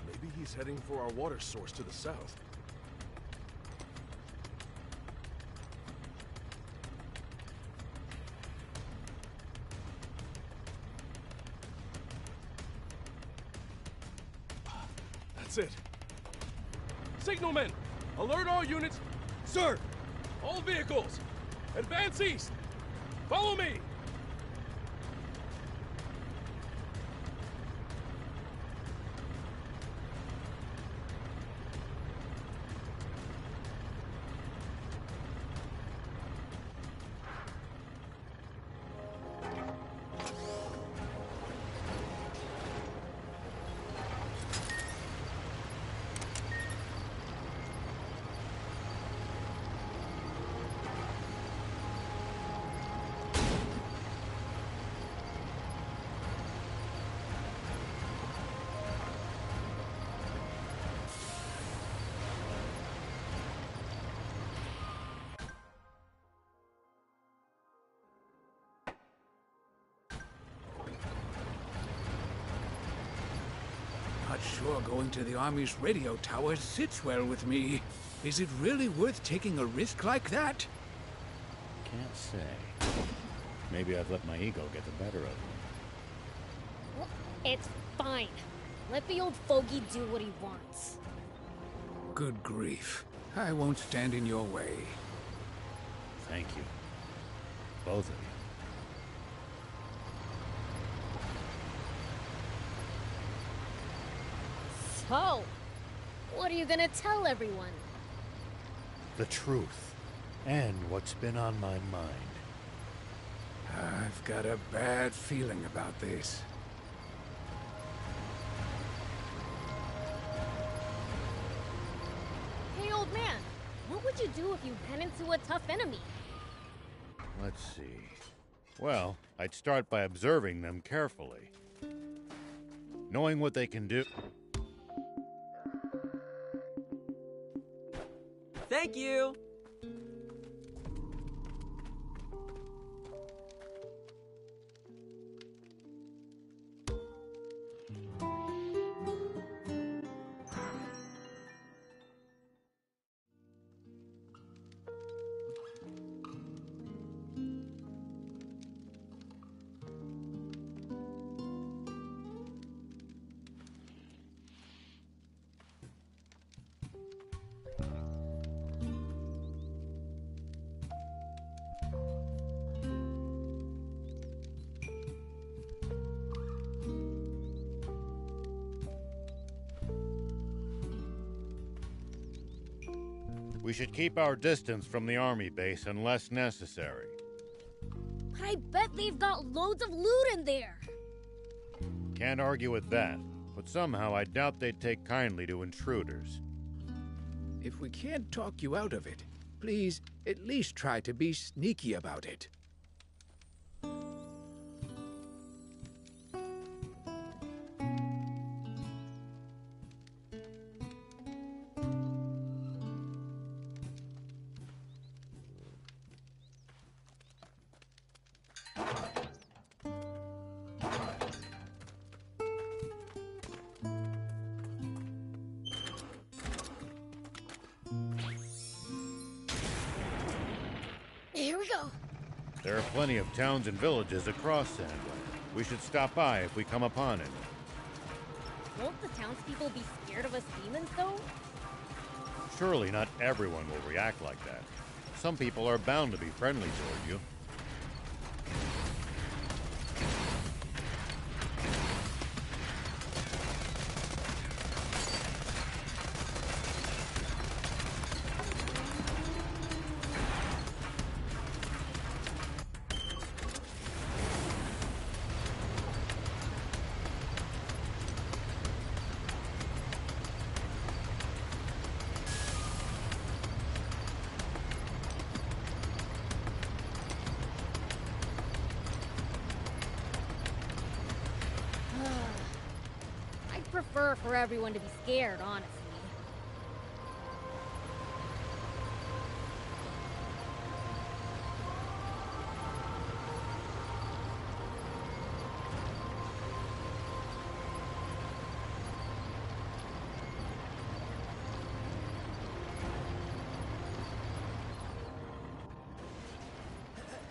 Maybe he's heading for our water source to the south. That's it. Signalmen! Alert all units! Sir! All vehicles! Advance east! Follow me! Not sure going to the Army's radio tower sits well with me. Is it really worth taking a risk like that? Can't say. Maybe I've let my ego get the better of me. It's fine. Let the old fogey do what he wants. Good grief. I won't stand in your way. Thank you. Both of you. So, what are you gonna tell everyone? The truth. And what's been on my mind. I've got a bad feeling about this. Hey, old man, what would you do if you ran into a tough enemy? Let's see. Well, I'd start by observing them carefully. Knowing what they can do. Thank you! We should keep our distance from the army base unless necessary. But I bet they've got loads of loot in there. Can't argue with that, but somehow I doubt they'd take kindly to intruders. If we can't talk you out of it, please at least try to be sneaky about it. Here we go. There are plenty of towns and villages across Sandland. We should stop by if we come upon it. Won't the townspeople be scared of us demons, though? Surely not everyone will react like that. Some people are bound to be friendly toward you. I'd prefer for everyone to be scared, honestly.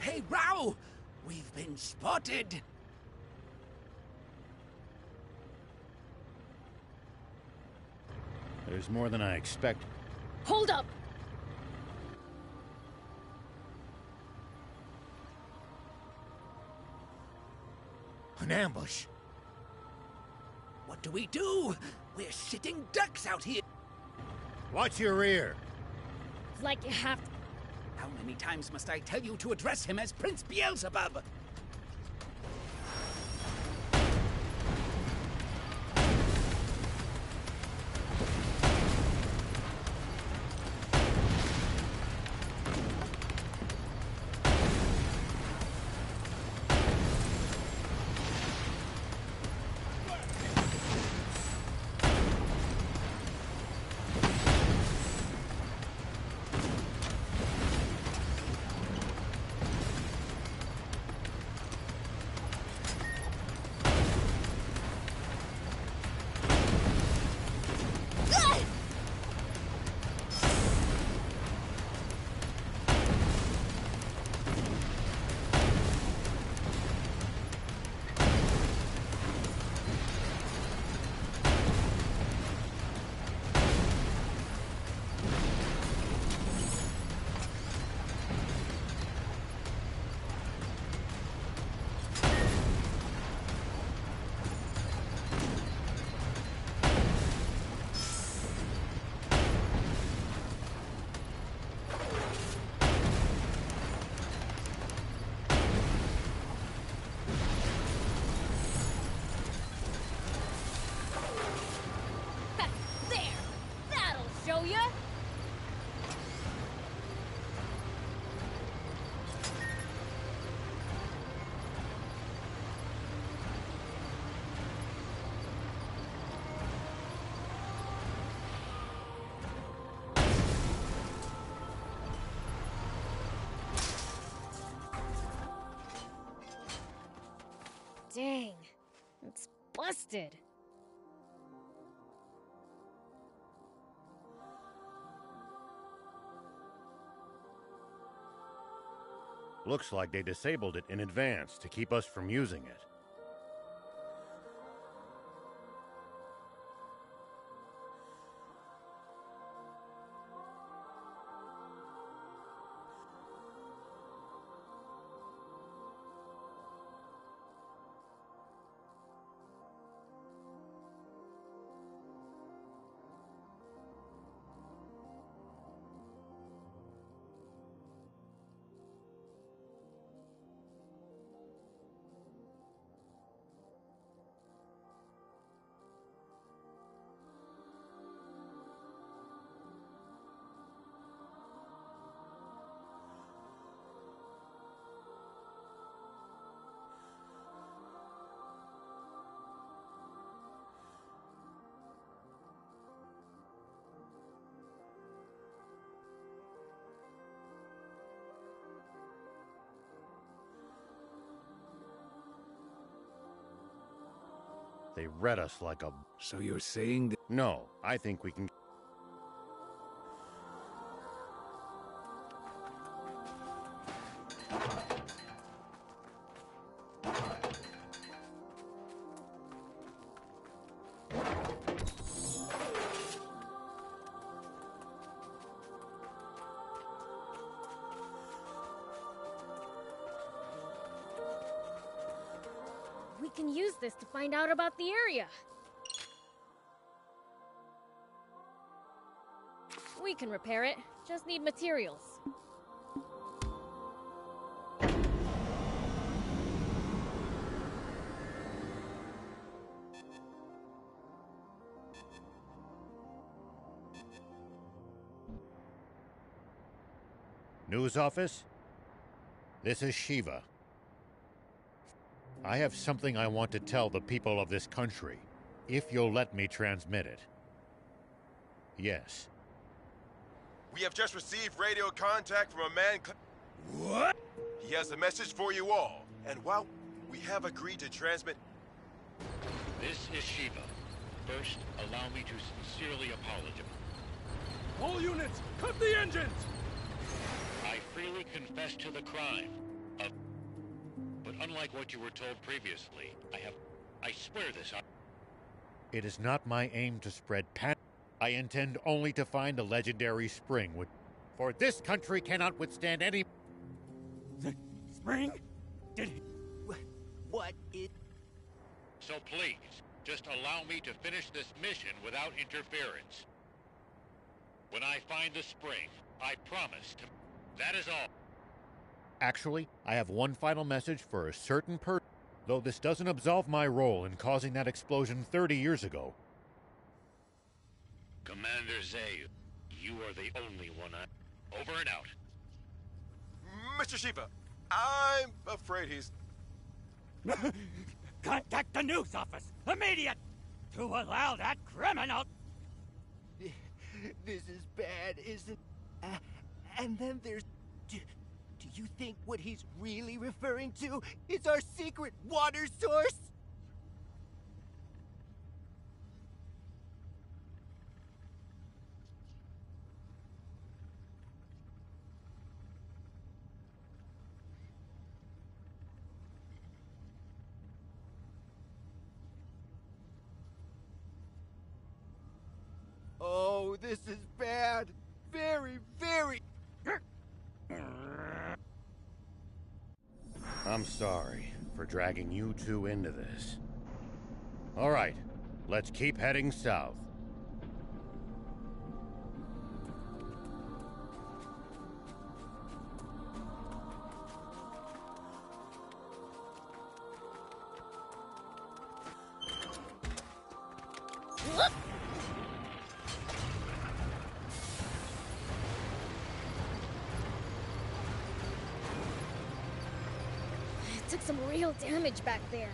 Hey, Rao! We've been spotted! There's more than I expected. Hold up! An ambush. What do we do? We're sitting ducks out here. Watch your rear. It's like you have to. How many times must I tell you to address him as Prince Beelzebub? Show ya? Dang, it's busted. Looks like they disabled it in advance to keep us from using it. They read us like a... So you're saying that... No, I think we can... We can use this to find out about the area. We can repair it. Just need materials. News office? This is Shiva. I have something I want to tell the people of this country, if you'll let me transmit it. Yes. We have just received radio contact from a man... What? He has a message for you all. And while we have agreed to transmit... This is Shiva. First, allow me to sincerely apologize. All units, cut the engines! I freely confess to the crime of... But unlike what you were told previously, I swear this on... It is not my aim to spread panic. I intend only to find the legendary spring, for this country cannot withstand any... The spring? Did he... What is... So please, just allow me to finish this mission without interference. When I find the spring, I promise to... That is all. Actually, I have one final message for a certain person, though this doesn't absolve my role in causing that explosion 30 years ago. Commander Zayu, you are the only one Over and out. Mr. Shiva, I'm afraid he's... Contact the news office! Immediate! To allow that criminal... This is bad, isn't... and then there's... Do you think what he's really referring to is our secret water source? Oh, this is bad. Very, very... I'm sorry for dragging you two into this. All right, let's keep heading south. Took some real damage back there.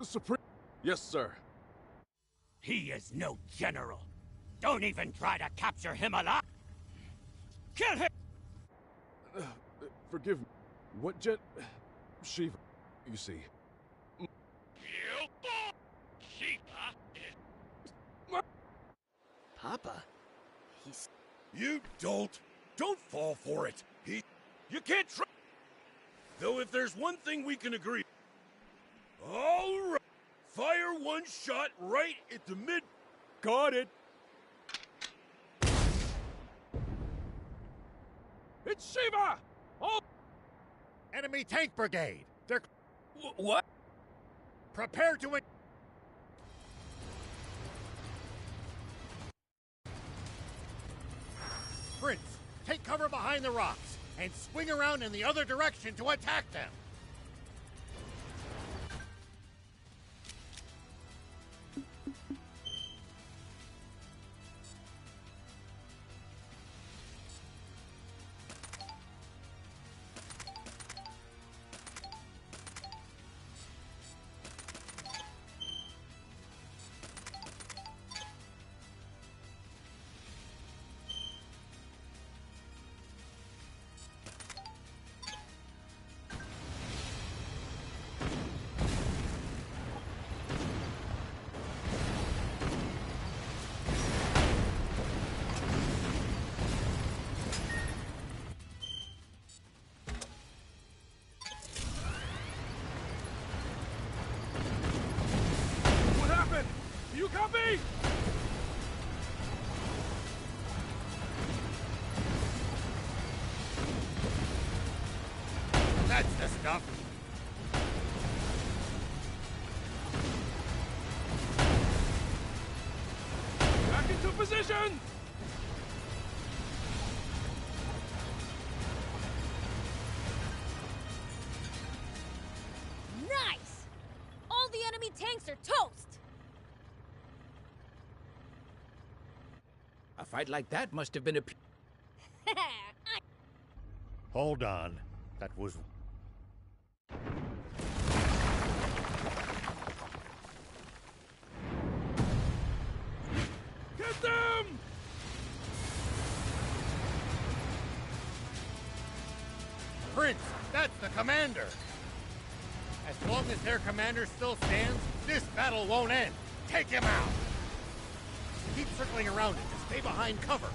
Supreme... Yes, sir. He is no general. Don't even try to capture him alive. Kill him! Forgive me. What jet... Shiva, you see. Papa? He's... You dolt! Don't fall for it! You can't try... Though if there's one thing we can agree... All right! Fire one shot right at the mid... Got it! It's Shiva! Oh! Enemy tank brigade! They're... What? Prepare to... Prince, take cover behind the rocks and swing around in the other direction to attack them. That's the stuff. Back into position! Nice! All the enemy tanks are toast! A fight like that must have been a... Hold on. That was... Get them! Prince, that's the commander! As long as their commander still stands, this battle won't end. Take him out! Keep circling around it and stay behind cover.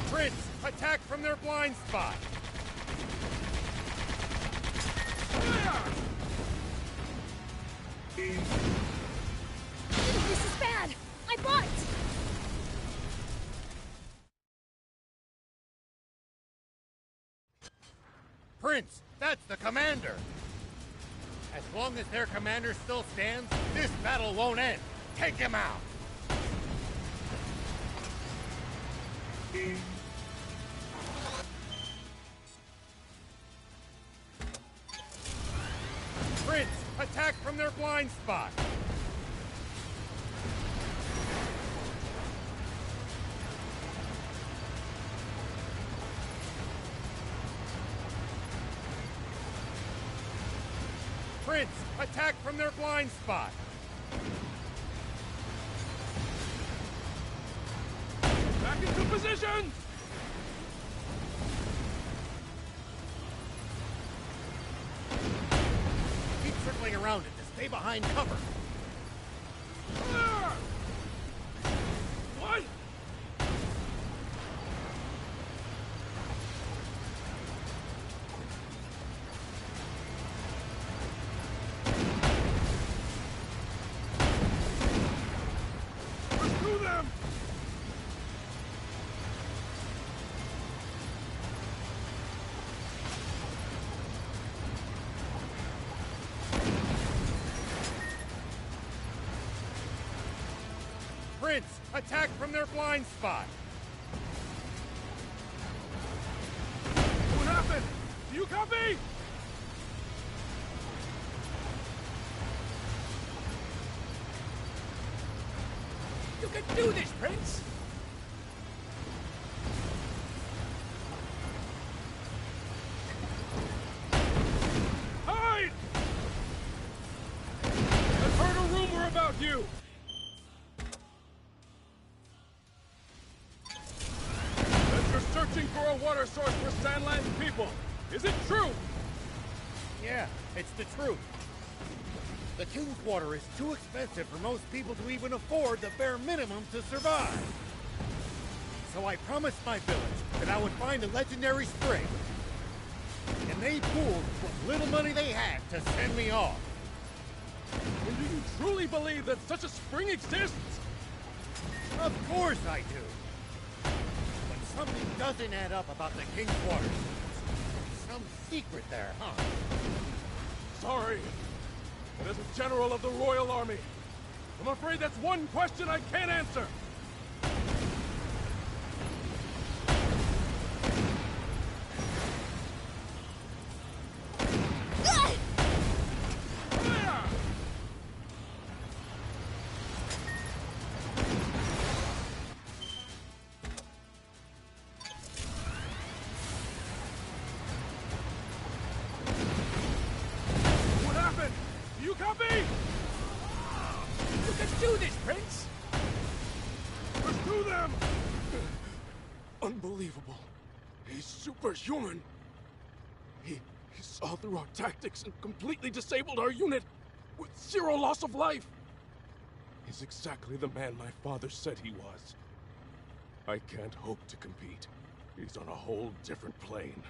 Prince, attack from their blind spot! This is bad! I bought it! Prince, that's the commander! As long as their commander still stands, this battle won't end. Take him out! Prince, attack from their blind spot! Prince, attack from their blind spot! Back into position! Keep circling around it to stay behind cover. What? Pursue them! Prince, attack from their blind spot! What happened? Do you copy? You can do this, Prince! Hide! I've heard a rumor about you! That you're searching for a water source for Sandland's people. Is it true? Yeah, it's the truth. The King's water is too expensive for most people to even afford the bare minimum to survive. So I promised my village that I would find a legendary spring. And they pooled what little money they had to send me off. And do you truly believe that such a spring exists? Of course I do. But something doesn't add up about the King's water. Some secret there, huh? Sorry. But as a general of the Royal Army, I'm afraid that's one question I can't answer. What happened? Do you copy? You can do this, Prince! Pursue them! Unbelievable. He's superhuman. He saw through our tactics and completely disabled our unit with 0 loss of life. He's exactly the man my father said he was. I can't hope to compete. He's on a whole different plane.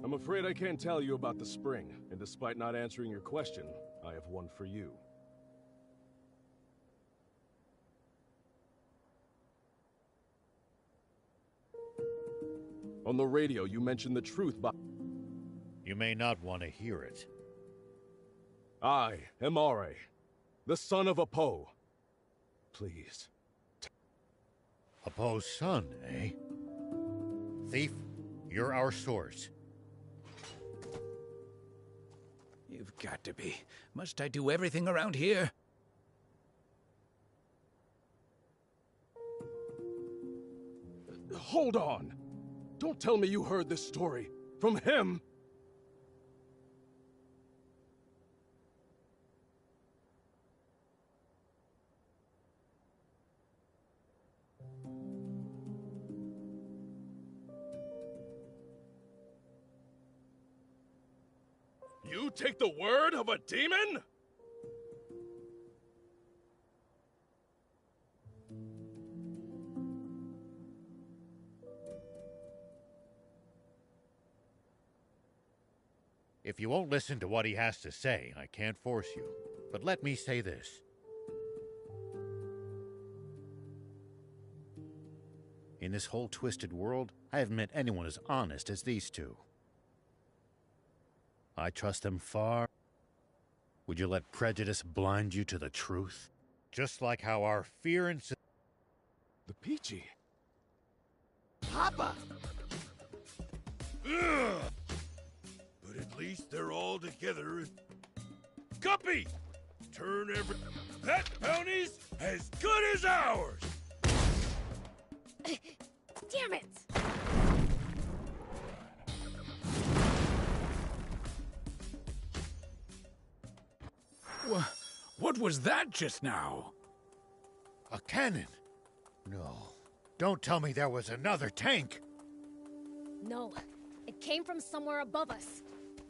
I'm afraid I can't tell you about the spring, and despite not answering your question, I have one for you. On the radio, you mentioned the truth about... You may not want to hear it. I am Are, the son of Apo. Please. Apo's son, eh? Thief, you're our source. You've got to be. Must I do everything around here? Hold on! Don't tell me you heard this story from him! You take the word of a demon? If you won't listen to what he has to say, I can't force you. But let me say this. In this whole twisted world, I haven't met anyone as honest as these two. I trust them far. Would you let prejudice blind you to the truth? Just like how our fear and... The Peachy. Papa! Ugh! But at least they're all together and... Guppy! Turn every... That bounty's as good as ours! Damn it! What was that just now? A cannon? No. Don't tell me there was another tank! No, it came from somewhere above us.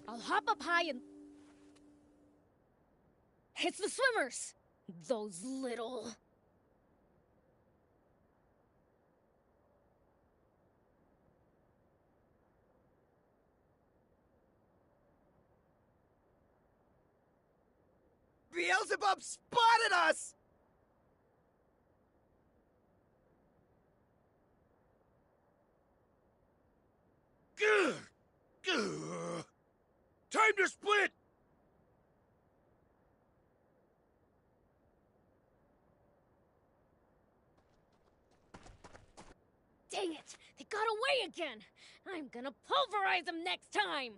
I'll hop up high and... It's the swimmers! Those little... Beelzebub spotted us! Gah! Gah! Time to split! Dang it! They got away again! I'm gonna pulverize them next time!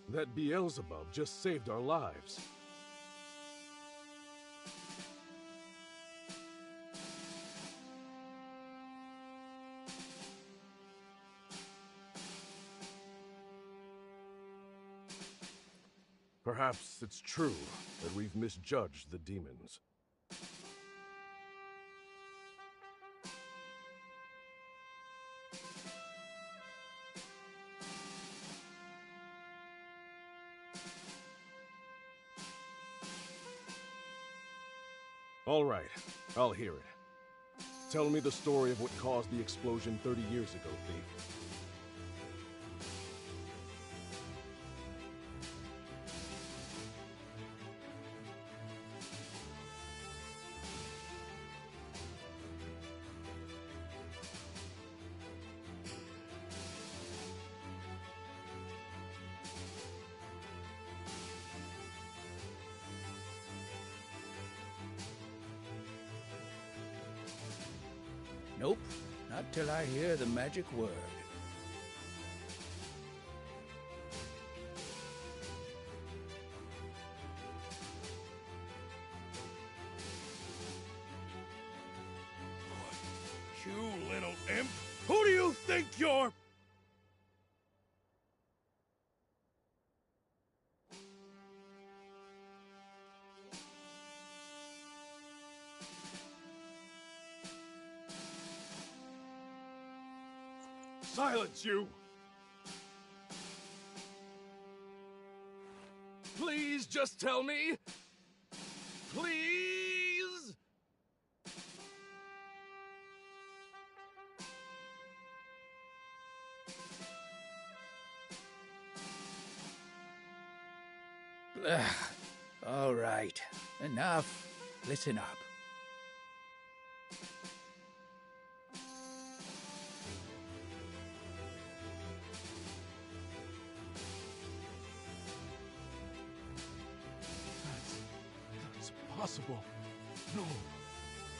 That Beelzebub just saved our lives. Perhaps it's true that we've misjudged the demons. All right, I'll hear it. Tell me the story of what caused the explosion 30 years ago, Thief. Nope, not till I hear the magic word. You little imp! Who do you think you're... Silence, you! Please just tell me! Please! All right. Enough. Listen up. That's possible. No.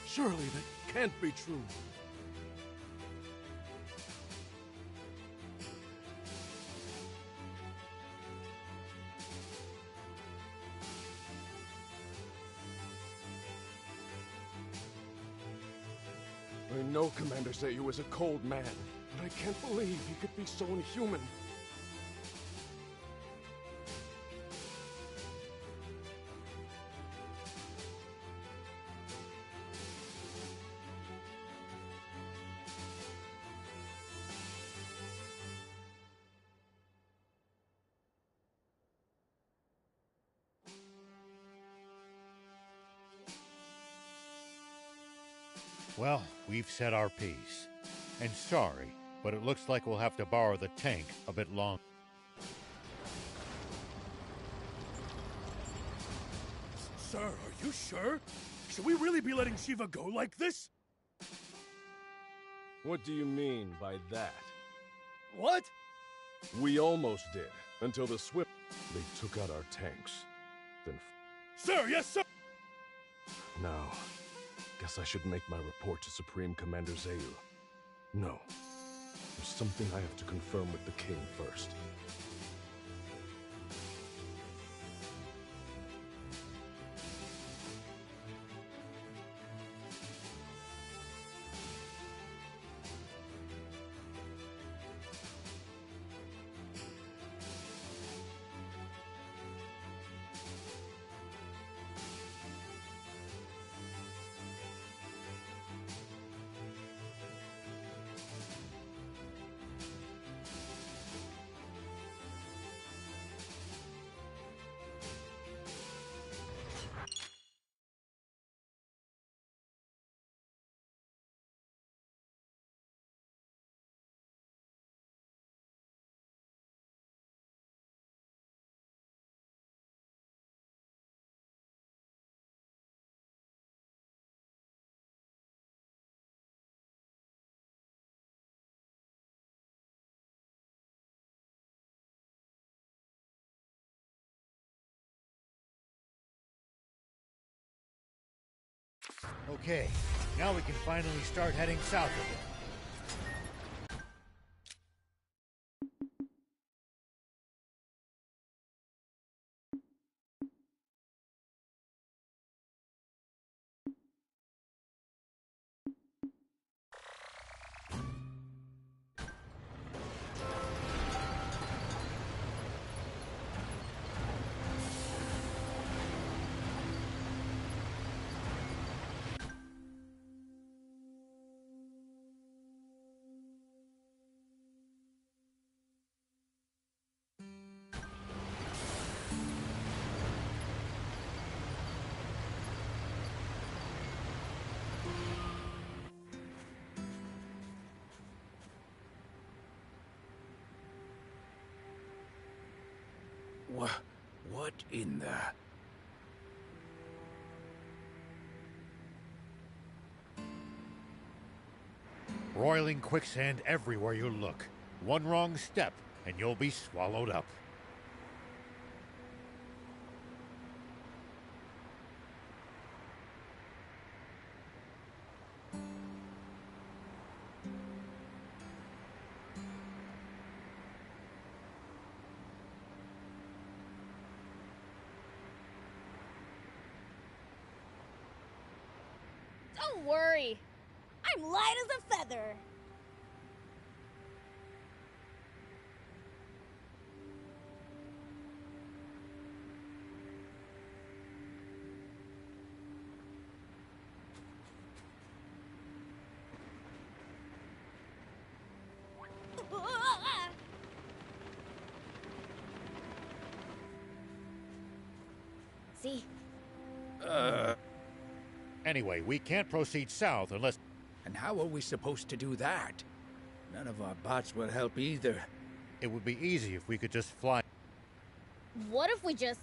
Surely that can't be true. I know Commander Zayu is a cold man, but I can't believe he could be so inhuman. Well, we've said our piece. And sorry, but it looks like we'll have to borrow the tank a bit long. Sir, are you sure? Should we really be letting Shiva go like this? What do you mean by that? What? We almost did, until the Swift... They took out our tanks. Then... Sir, yes, sir! Now, guess I should make my report to Supreme Commander Zayu. No. There's something I have to confirm with the king first. Okay, now we can finally start heading south again. What in the... Roiling quicksand everywhere you look. One wrong step, and you'll be swallowed up. Don't worry. I'm light as a feather. see? Anyway, we can't proceed south unless... And how are we supposed to do that? None of our bots will help either. It would be easy if we could just fly... What if we just...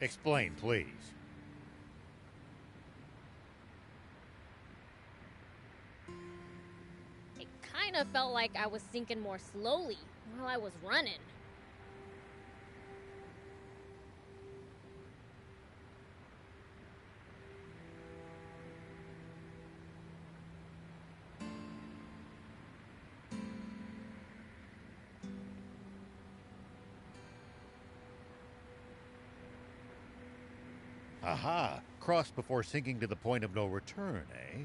Explain, please. It kind of felt like I was sinking more slowly while I was running. Aha! Cross before sinking to the point of no return, eh?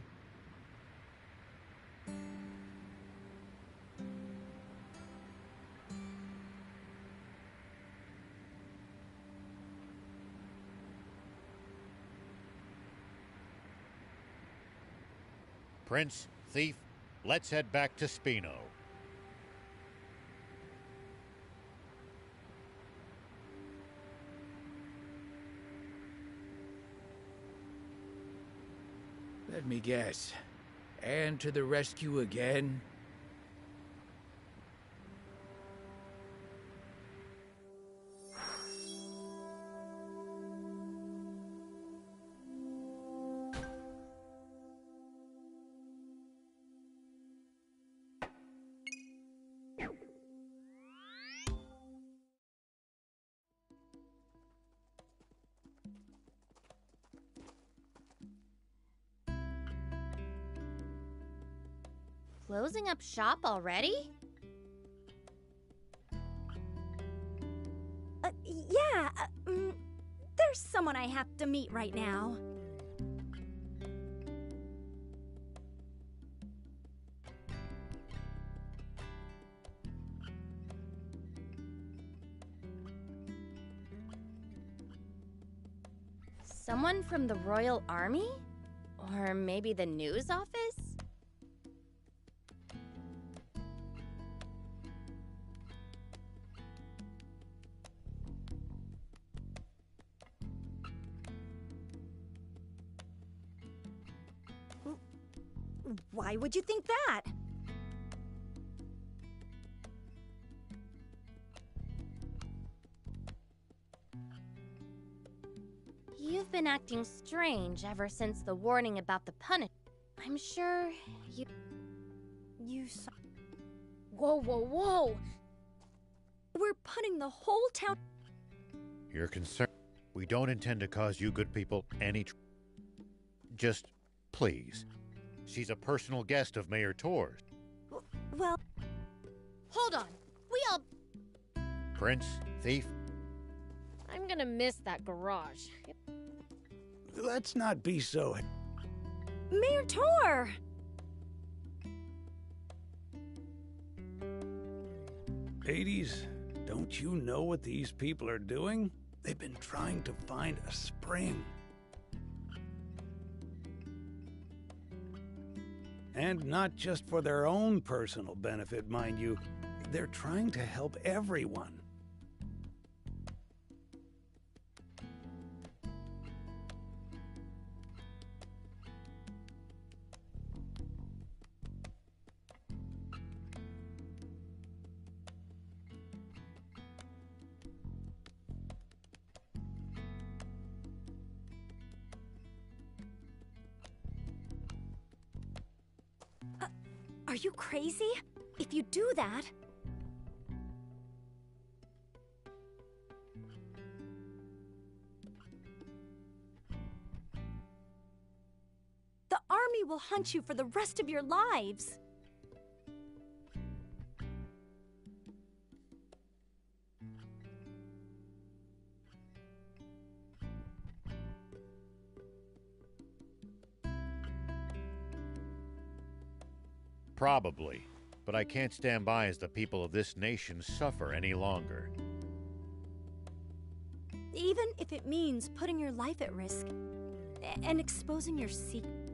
Prince, Thief, let's head back to Spino. Let me guess. And to the rescue again? Closing up shop already? Yeah, there's someone I have to meet right now. Someone from the Royal Army? Or maybe the news office? Why would you think that? You've been acting strange ever since the warning about the punishment. I'm sure you... Whoa, whoa, whoa! We're putting the whole town... You're concerned. We don't intend to cause you good people any Just, please. She's a personal guest of Mayor Tor's. Well... Hold on. We all... Prince, Thief. I'm gonna miss that garage. Let's not be so... Mayor Tor! Hades, don't you know what these people are doing? They've been trying to find a spring. And not just for their own personal benefit, mind you. They're trying to help everyone. Are you crazy? If you do that... The army will hunt you for the rest of your lives. Probably, but I can't stand by as the people of this nation suffer any longer. Even if it means putting your life at risk and exposing your secret.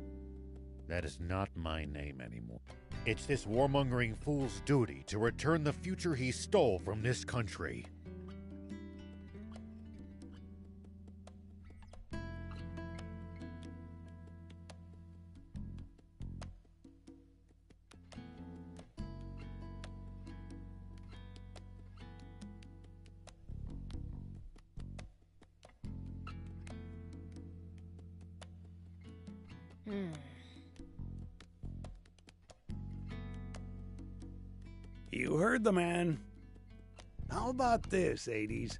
That is not my name anymore. It's this warmongering fool's duty to return the future he stole from this country. You heard the man. How about this, 80s?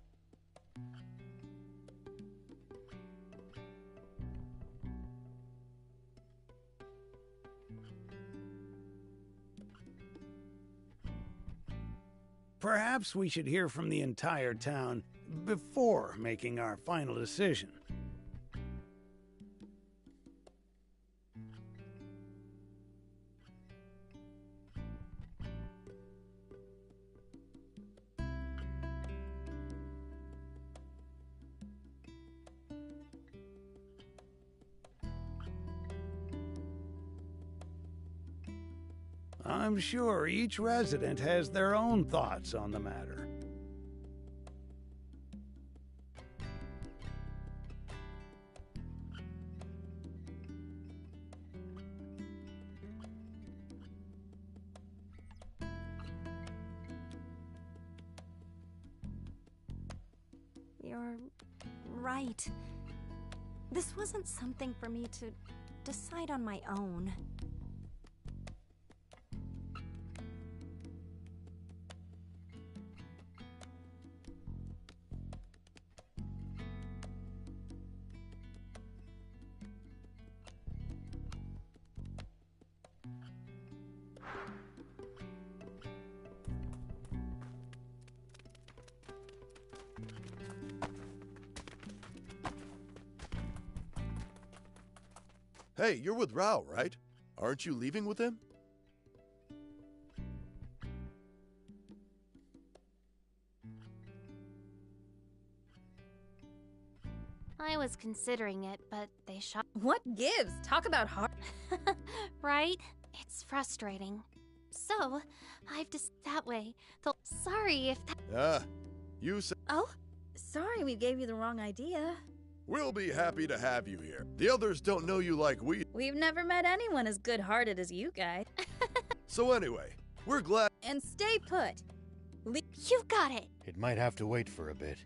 Perhaps we should hear from the entire town before making our final decision. I'm sure each resident has their own thoughts on the matter. You're right. This wasn't something for me to decide on my own. Hey, you're with Rao, right? Aren't you leaving with him? I was considering it, but they shot. What gives? Talk about hard. Right? It's frustrating. So, I've just that way. Sorry if that. You said. Oh, sorry we gave you the wrong idea. We'll be happy to have you here. The others don't know you like we. We've never met anyone as good-hearted as you guys. So anyway, we're glad. And stay put. You got it. It might have to wait for a bit.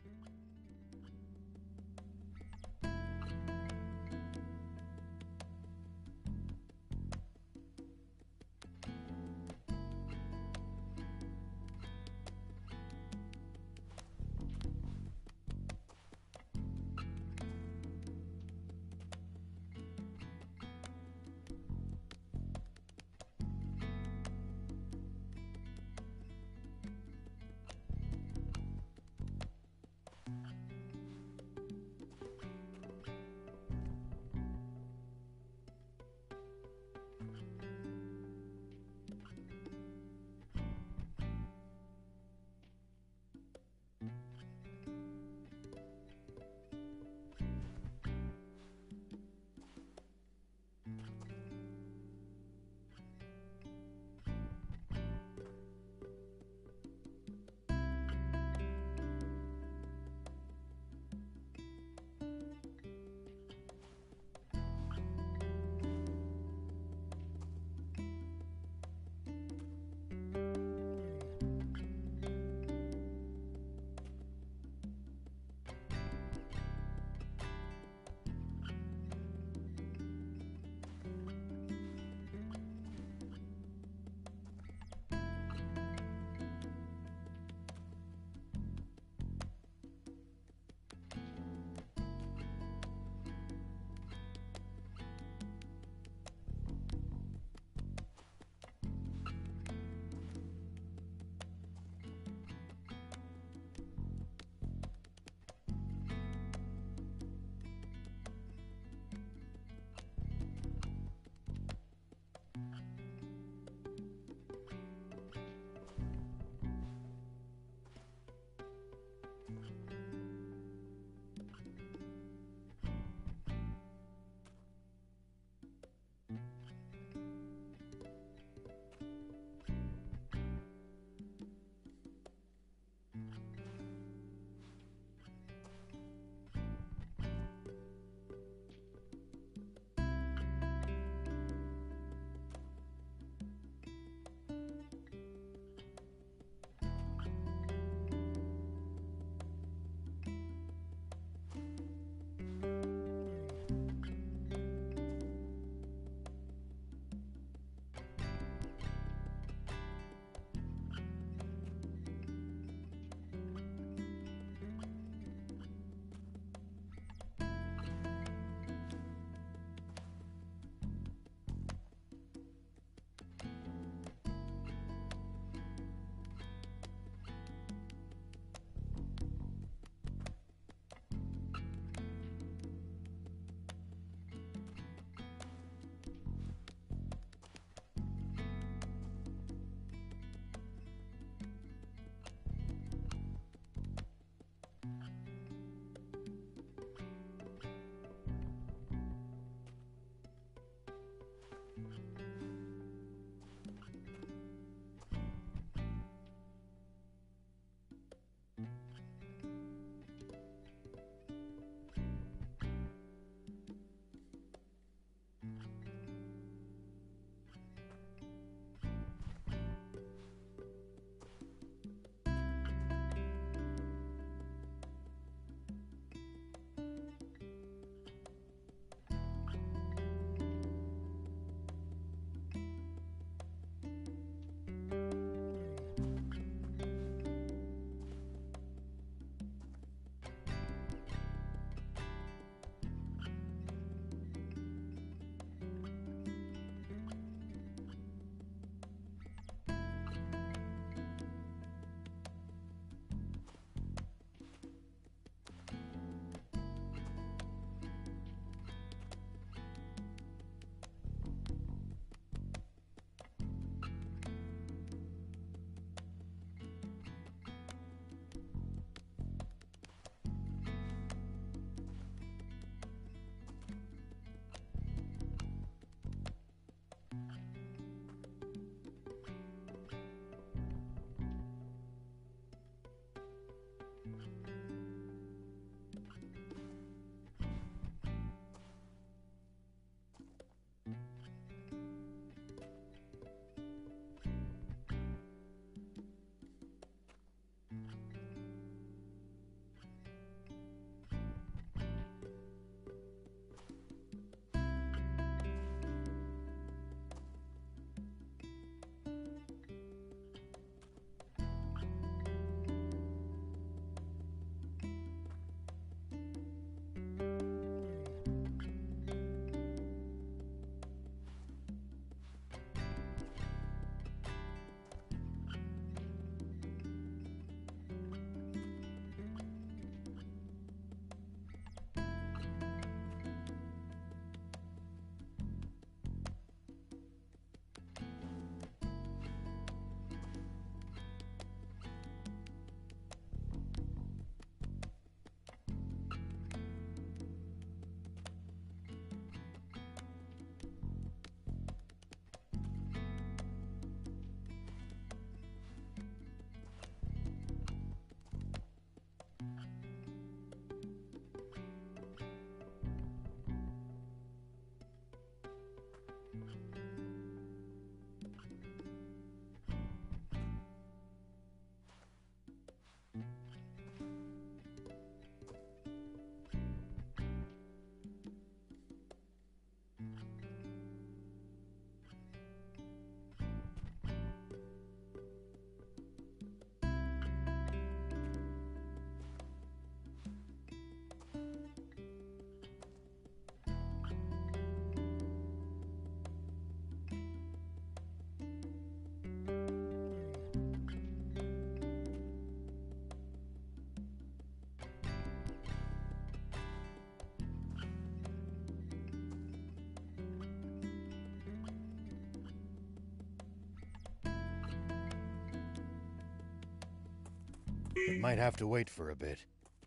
It might have to wait for a bit,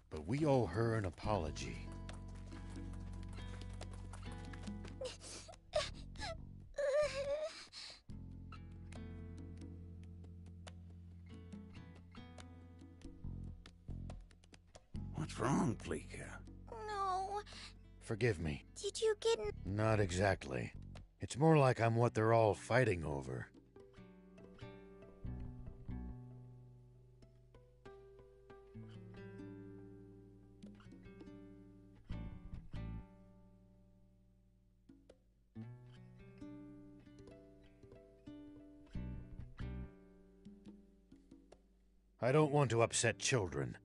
but we owe her an apology. What's wrong, Fleeka? No. Forgive me. Did you get Not exactly. It's more like I'm what they're all fighting over. I don't want to upset children.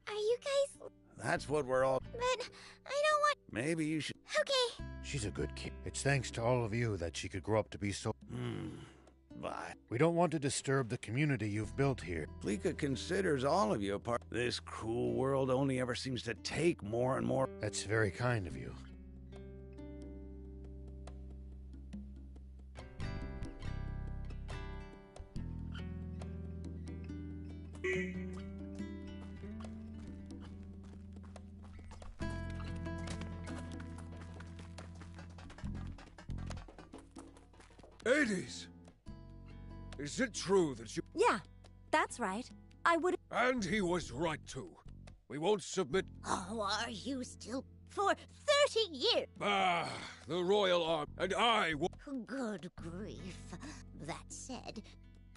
Are you guys... That's what we're all... But I don't want... Maybe you should... Okay. She's a good kid. It's thanks to all of you that she could grow up to be so... Bye. We don't want to disturb the community you've built here. Fleeka considers all of you a part. This cruel world only ever seems to take more and more. That's very kind of you. Hades! Is it true that you... Yeah, that's right. I would... And he was right too. We won't submit... Oh, are you still... For 30 years! Ah, the Royal Army, and I will... Good grief. That said,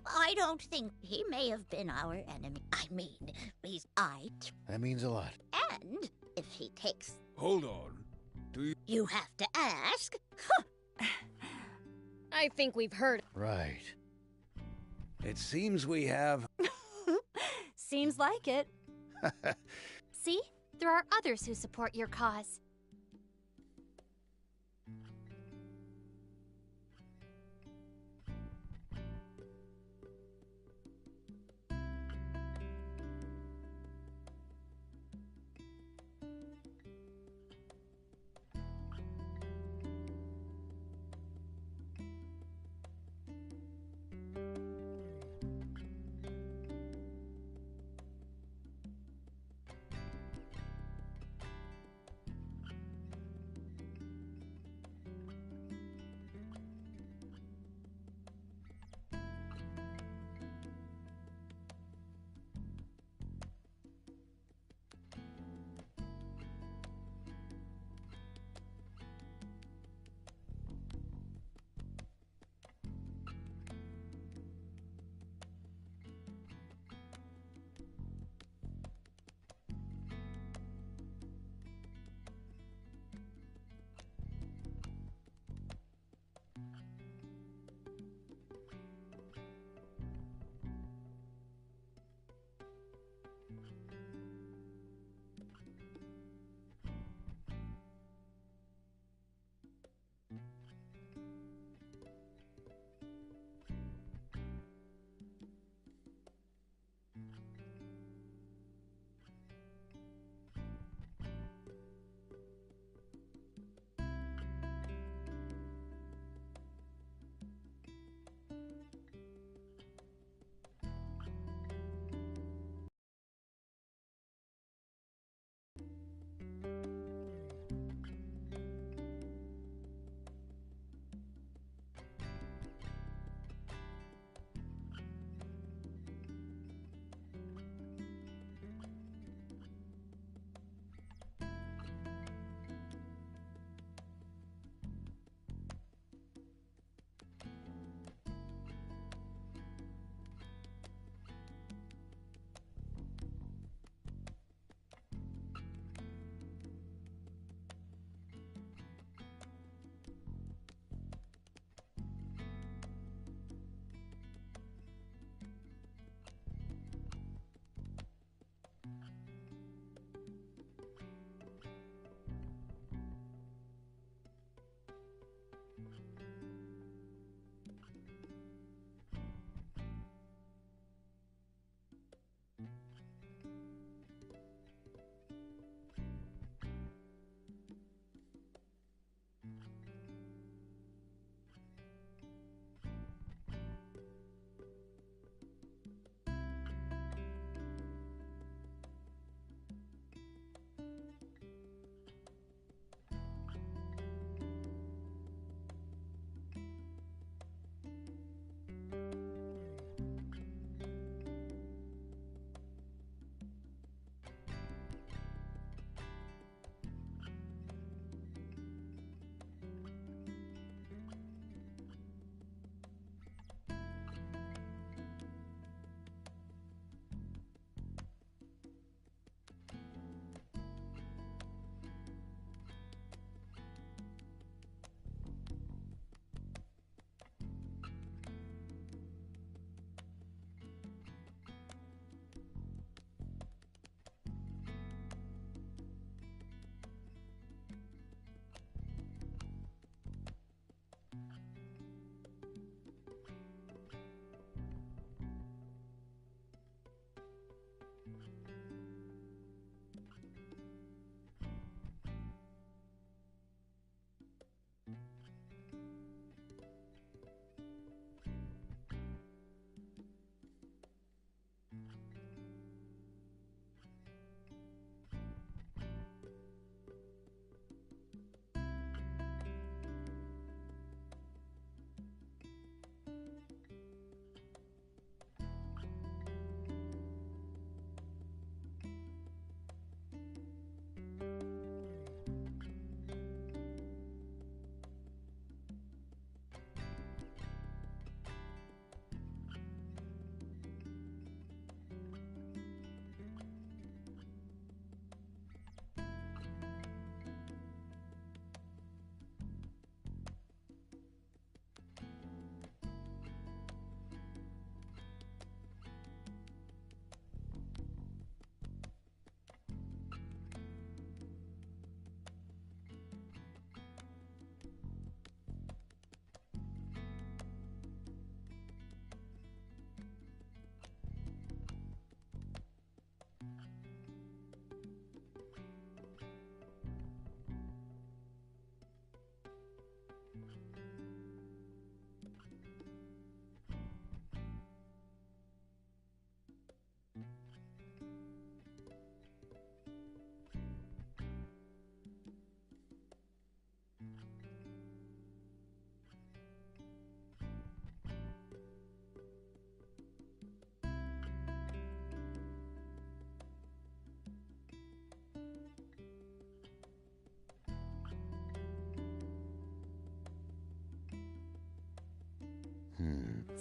I don't think he may have been our enemy. I mean, he's... That means a lot. And if he takes... Hold on. Do you... You have to ask. I think we've heard... Right. It seems we have... Seems like it. See? There are others who support your cause.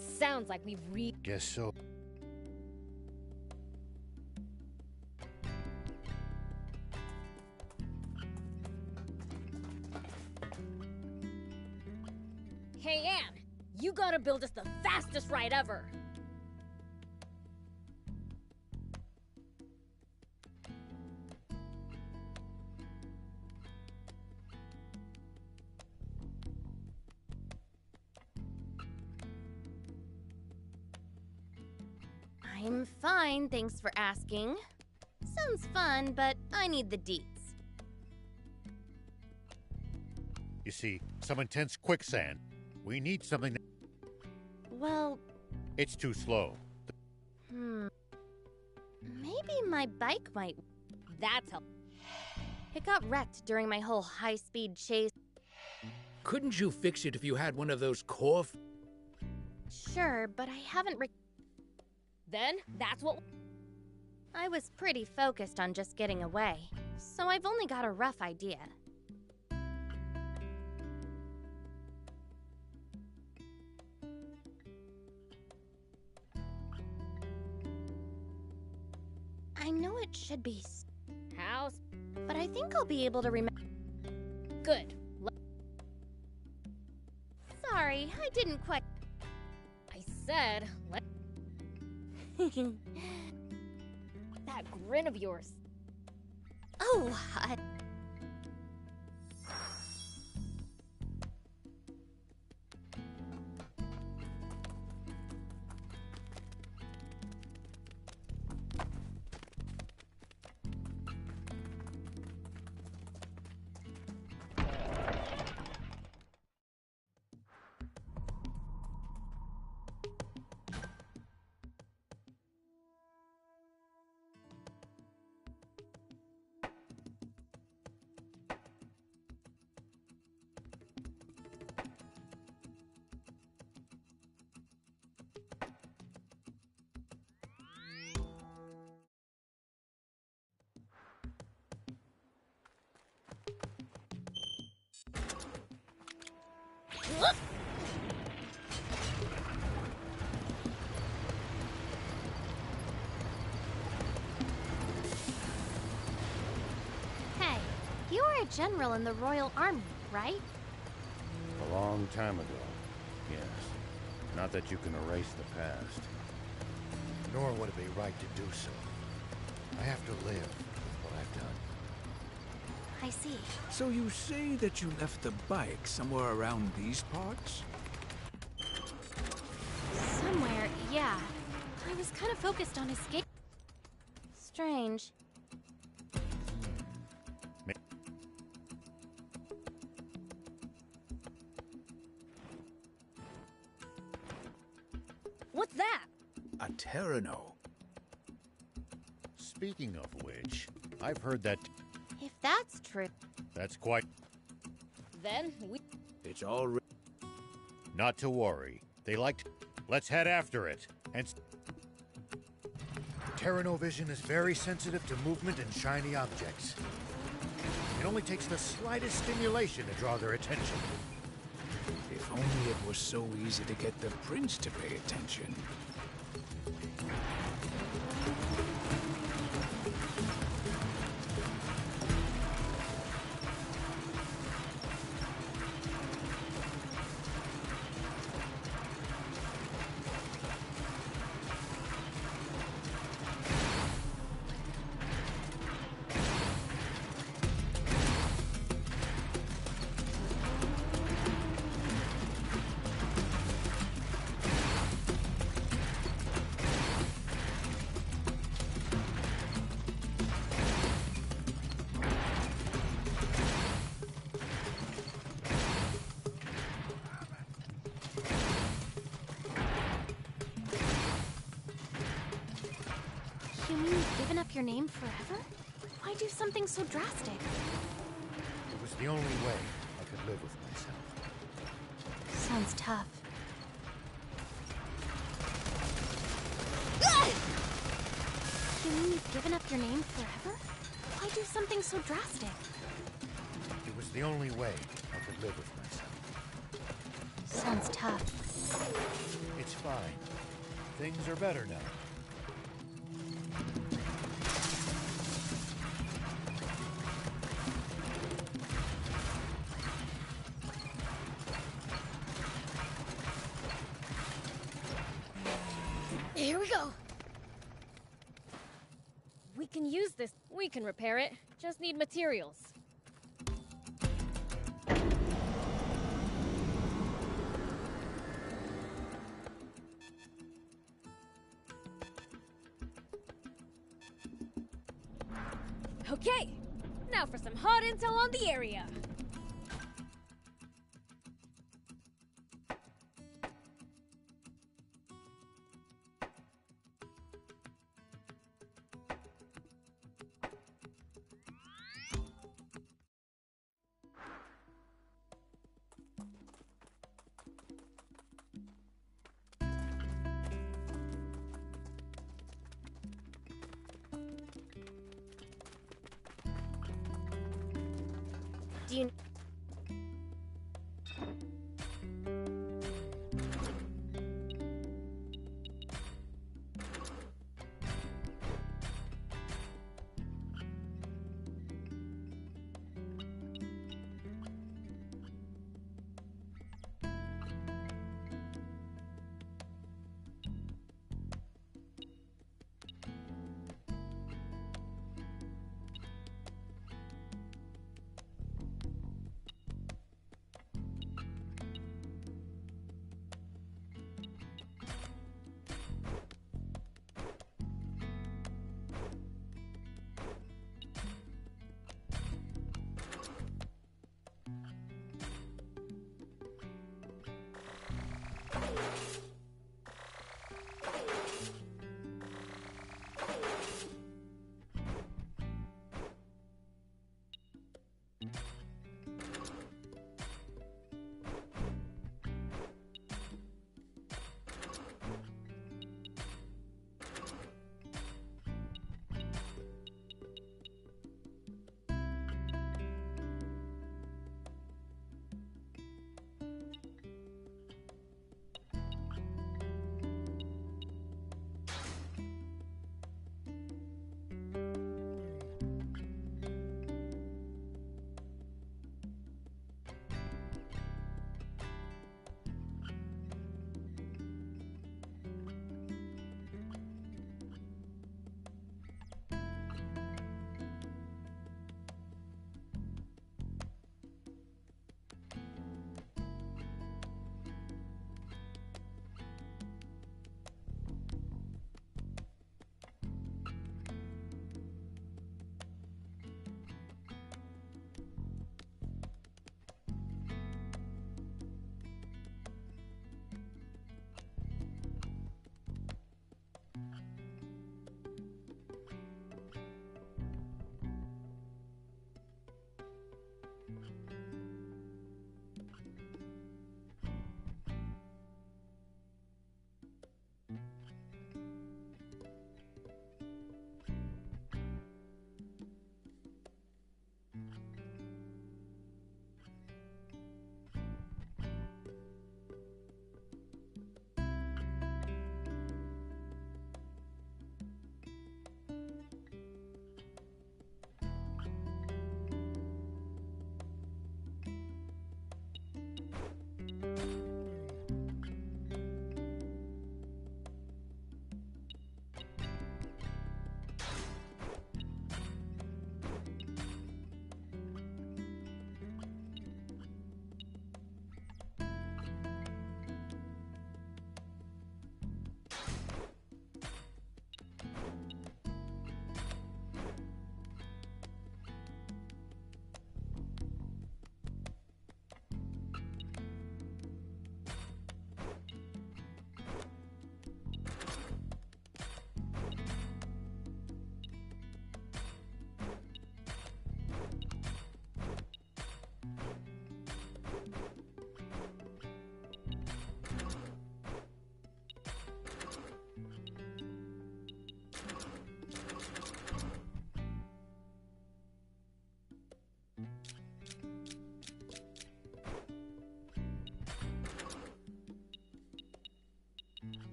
Sounds like we've Guess so. Hey, Anne! You gotta build us the fastest ride ever! I'm fine, thanks for asking. Sounds fun, but I need the deets. You see, some intense quicksand. We need something that... Well... It's too slow. Maybe my bike might... That's a... It got wrecked during my whole high-speed chase. Couldn't you fix it if you had one of those core... Sure, but I haven't Then, that's what... I was pretty focused on just getting away, so I've only got a rough idea. I know it should be house, but I think I'll be able to remember. Good. Sorry, I didn't quite... I said, That grin of yours. Oh, Hey, you were a general in the Royal Army, right? A long time ago, yes. Not that you can erase the past. Nor would it be right to do so. I have to live with what I've done. I see. So you say that you left the bike somewhere around these parts? Somewhere, yeah. I was kind of focused on escape. Strange. What's that? A Terrano. Speaking of which, I've heard that... If that's true... That's quite... Then we... It's all... Not to worry. They liked... Let's head after it. And... Terranovision is very sensitive to movement and shiny objects. It only takes the slightest stimulation to draw their attention. If only it was so easy to get the prince to pay attention. You mean you've given up your name forever? Why do something so drastic? It was the only way I could live with myself. Sounds tough. You mean you've given up your name forever? Why do something so drastic? It was the only way I could live with myself. Sounds tough. It's It's fine. Things are better now. Here we go. We can use this. We can repair it. Just need materials. Okay, now for some hot intel on the area. Do you...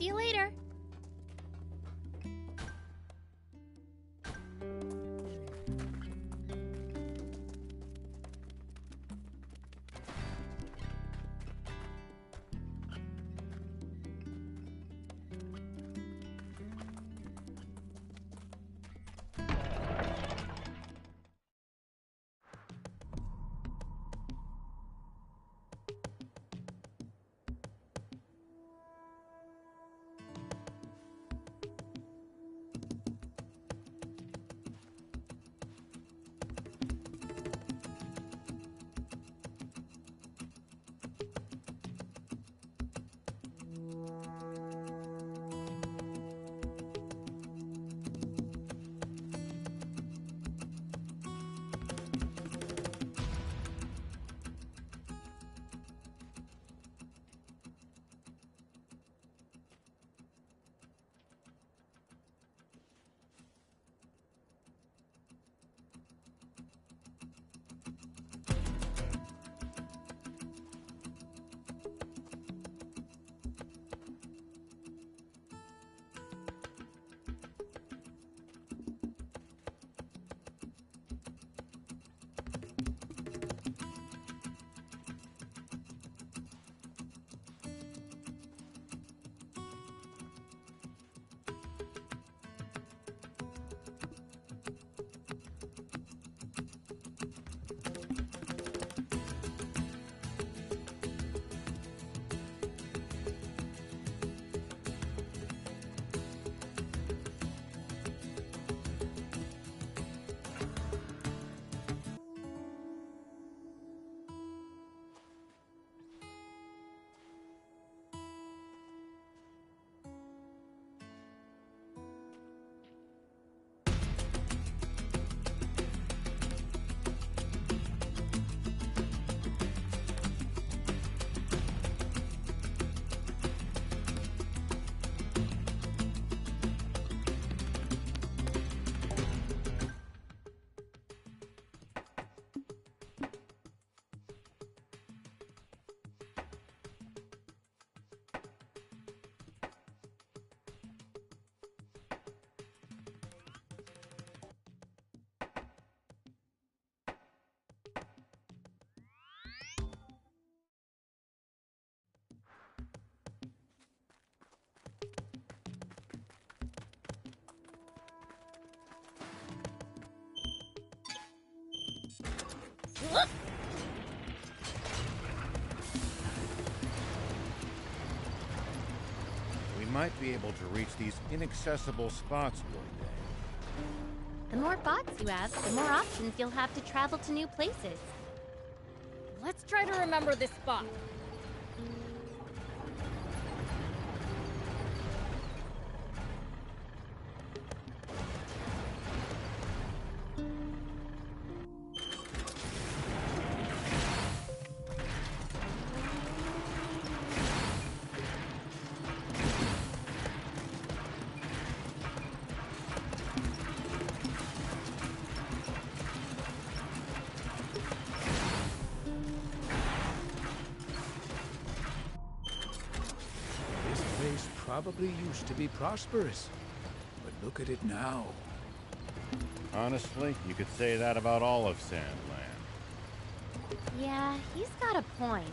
See you later. We might be able to reach these inaccessible spots one day. The more bots you have, the more options you'll have to travel to new places. Let's try to remember this spot. Probably used to be prosperous, but look at it now. Honestly, you could say that about all of Sandland. Yeah, he's got a point.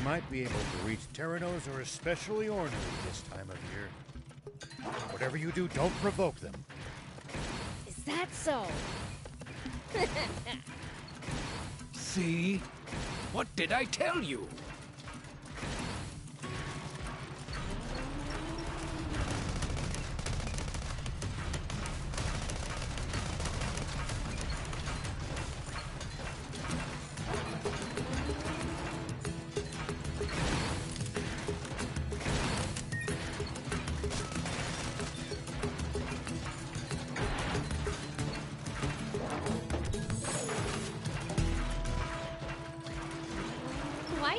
Might be able to reach Terranos are especially ornery this time of year. Whatever you do, don't provoke them. Is that so? See? What did I tell you?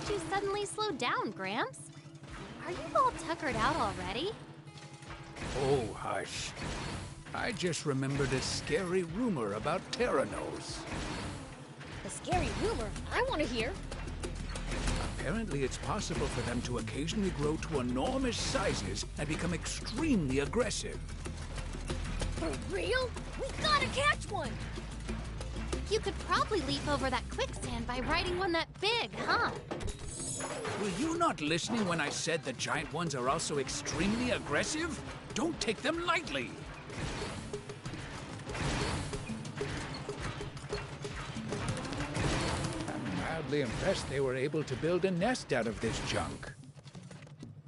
made you suddenly slow down, Gramps? Are you all tuckered out already? Oh, hush. I just remembered a scary rumor about Terranos. A scary rumor I want to hear. Apparently, it's possible for them to occasionally grow to enormous sizes and become extremely aggressive. For real? We gotta catch one! You could probably leap over that quicksand by riding one that big, huh? Were you not listening when I said the giant ones are also extremely aggressive? Don't take them lightly! I'm mildly impressed they were able to build a nest out of this junk.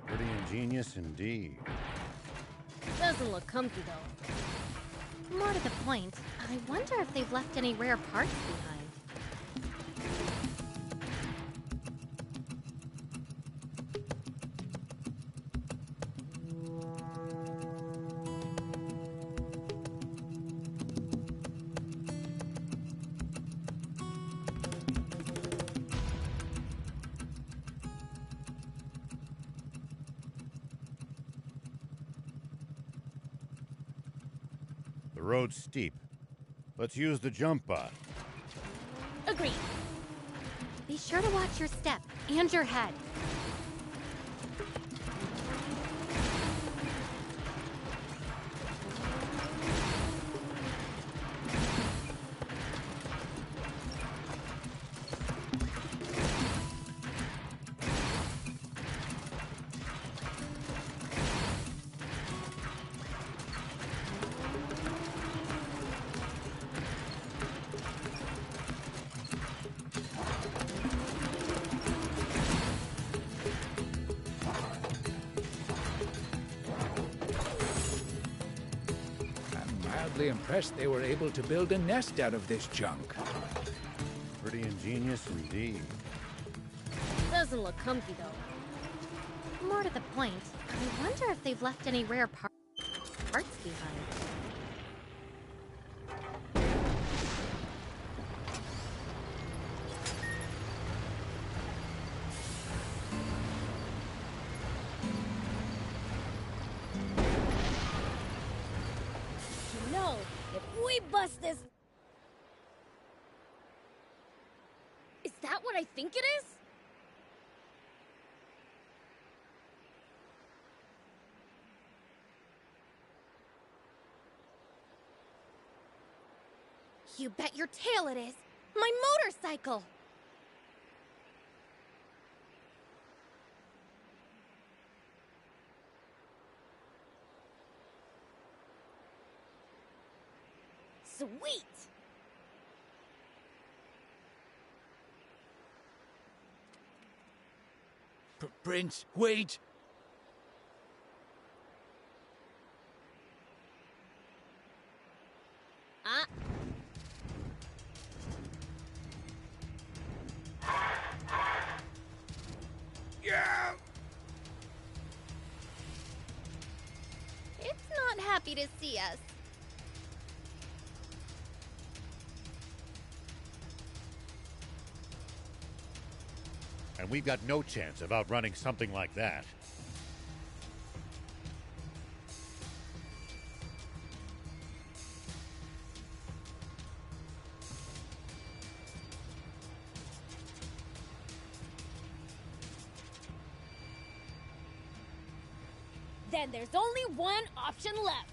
Pretty ingenious indeed. Doesn't look comfy, though. More to the point, I wonder if they've left any rare parts behind. The road's steep. Let's use the jump bot. Agreed. Be sure to watch your step and your head. Impressed they were able to build a nest out of this junk. Pretty ingenious indeed. Doesn't look comfy, though. More to the point, I wonder if they've left any rare parts behind. We bust this. Is that what I think it is? You bet your tail it is! My motorcycle! Sweet! Prince, wait! Yeah! It's not happy to see us. And we've got no chance of outrunning something like that. Then there's only one option left.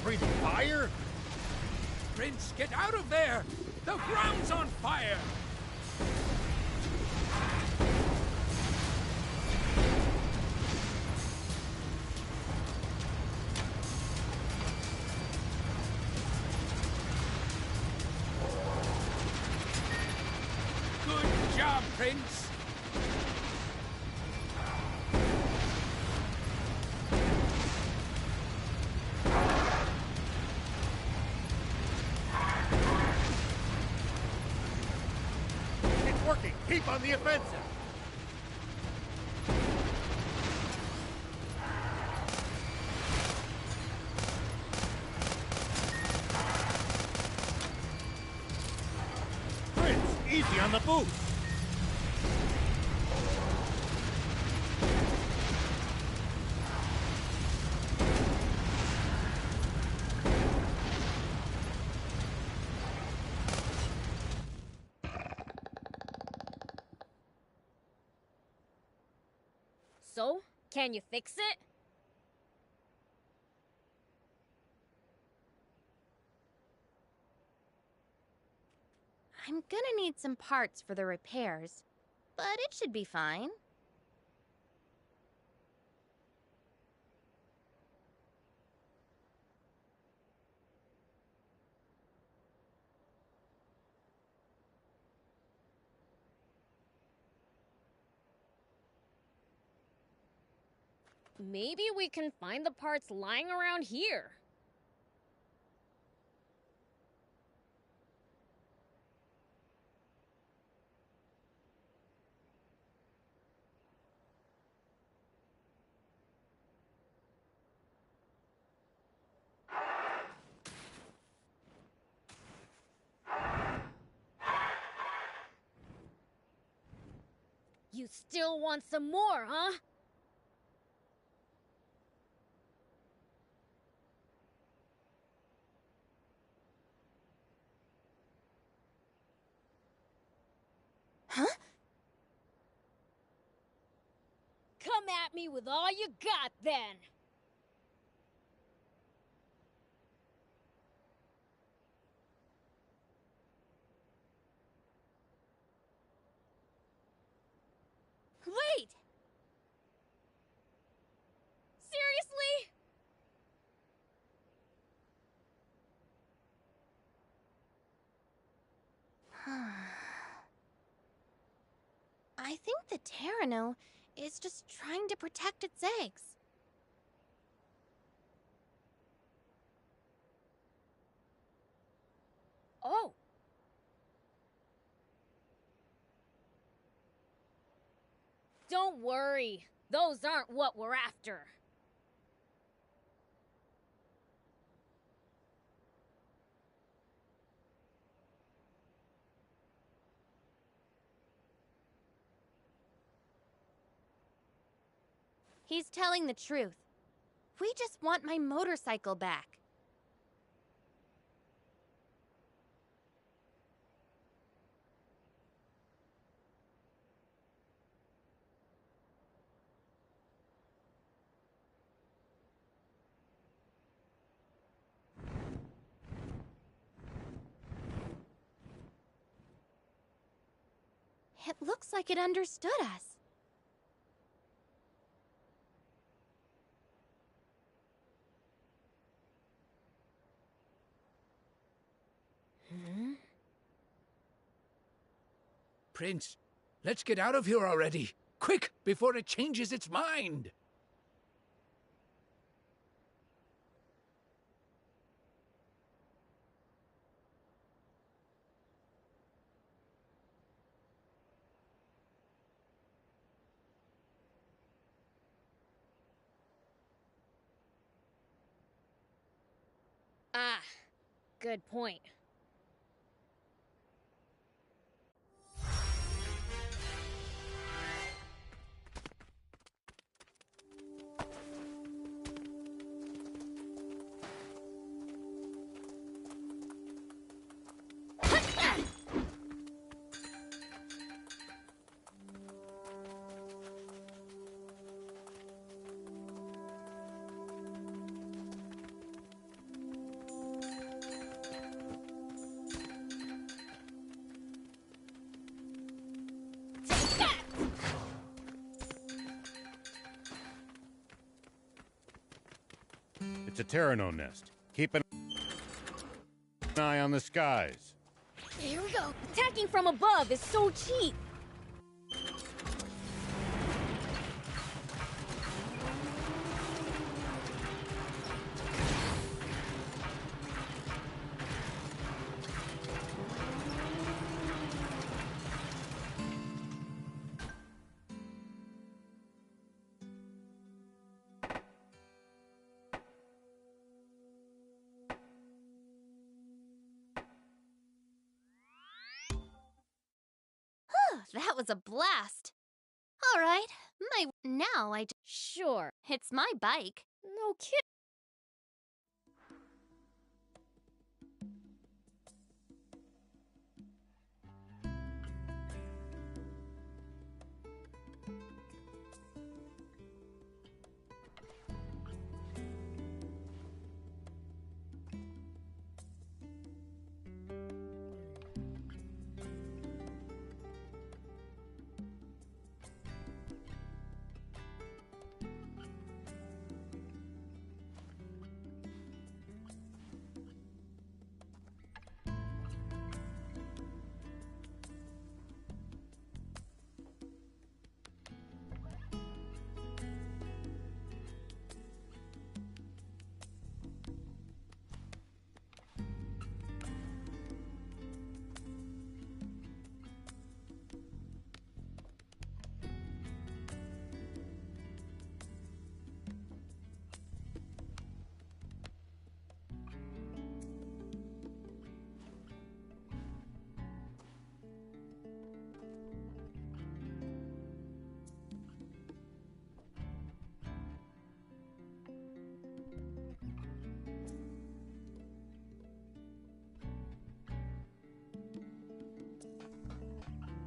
Breathing fire? Prince, get out of there! The ground's on fire! Keep on the offensive! Prince, easy on the boost! So, can you fix it? I'm gonna need some parts for the repairs, but it should be fine. Maybe we can find the parts lying around here. You still want some more, huh? Huh? Come at me with all you got, then! Wait! Seriously? I think the Terrano is just trying to protect its eggs. Oh. Don't worry. Those aren't what we're after. He's telling the truth. We just want my motorcycle back. It looks like it understood us. Prince, let's get out of here already. Quick, before it changes its mind. Ah, good point. It's a Terrano nest. Keep an eye on the skies. Here we go. Attacking from above is so cheap. that was a blast. All right, now Sure. it's my bike. No kid.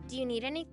Do you need any?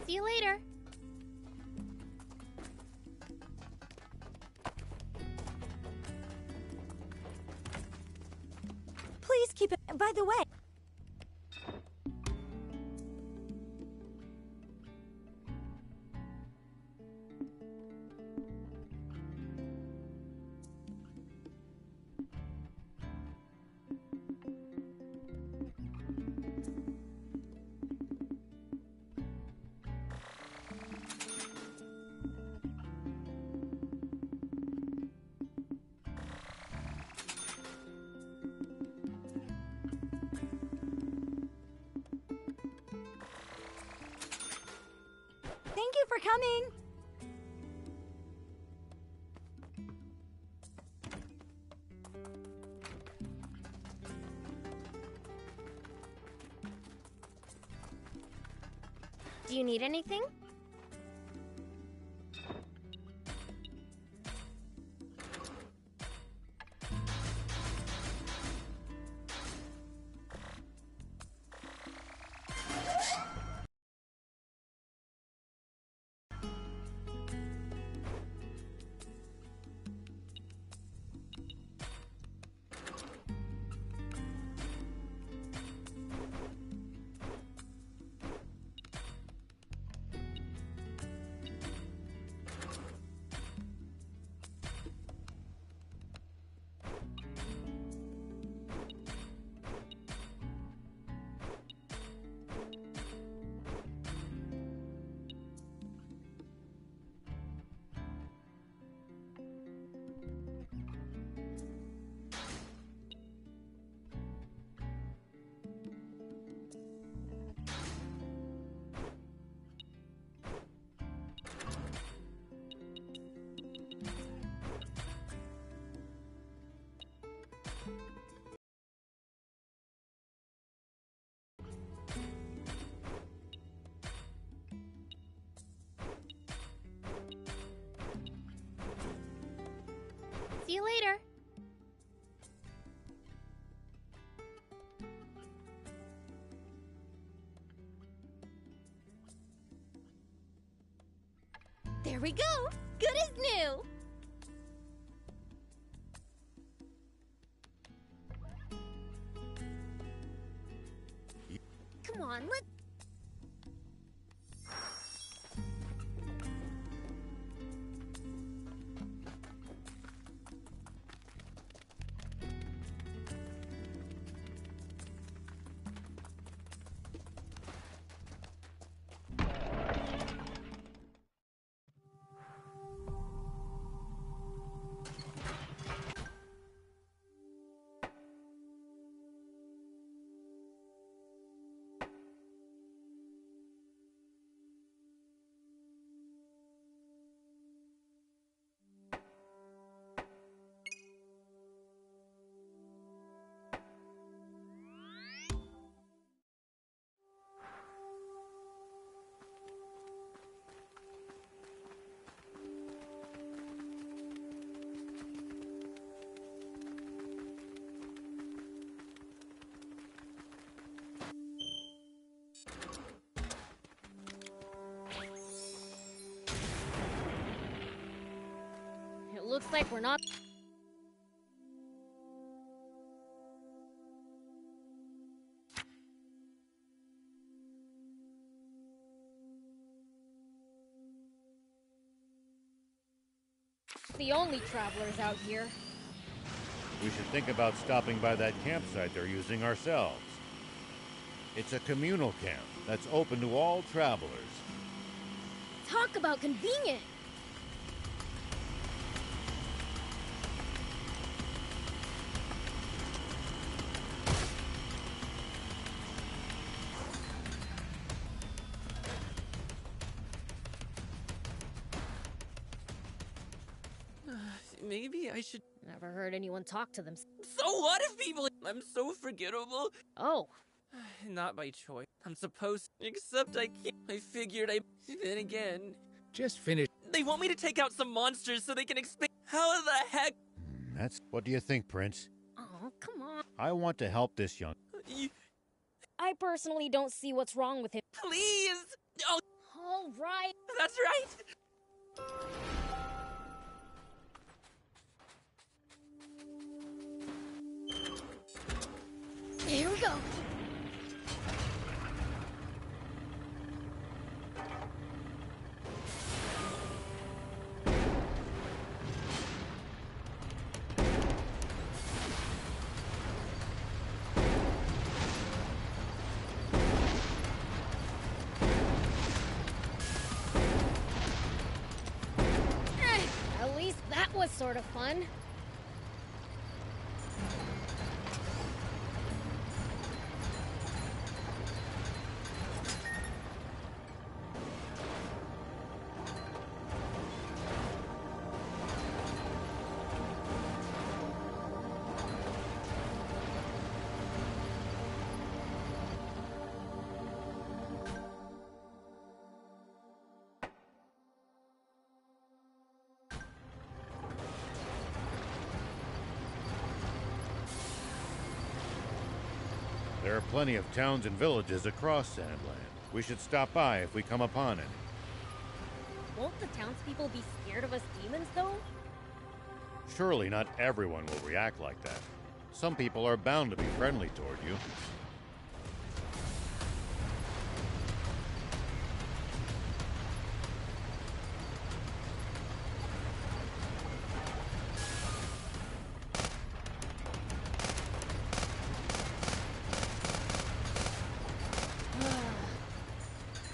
See you later. Please keep it. By the way. Thank you for coming. Do you need anything? See you later. There we go. Good as new. on, let's... It looks like we're not... the only travelers out here. We should think about stopping by that campsite they're using ourselves. It's a communal camp that's open to all travelers. Talk about convenient! Maybe I should... Never heard anyone talk to them. So what if people... I'm so forgettable. Oh. Not by choice. I'm supposed... Except I can't. I figured I... Then again... Just finish. They want me to take out some monsters so they can expand... How the heck... That's... What do you think, Prince? Oh, come on. I want to help this young... I personally don't see what's wrong with him. Please! Oh. All right. That's right! Here we go. At least that was sort of fun. There are plenty of towns and villages across Sandland. We should stop by if we come upon any. Won't the townspeople be scared of us demons, though? Surely not everyone will react like that. Some people are bound to be friendly toward you.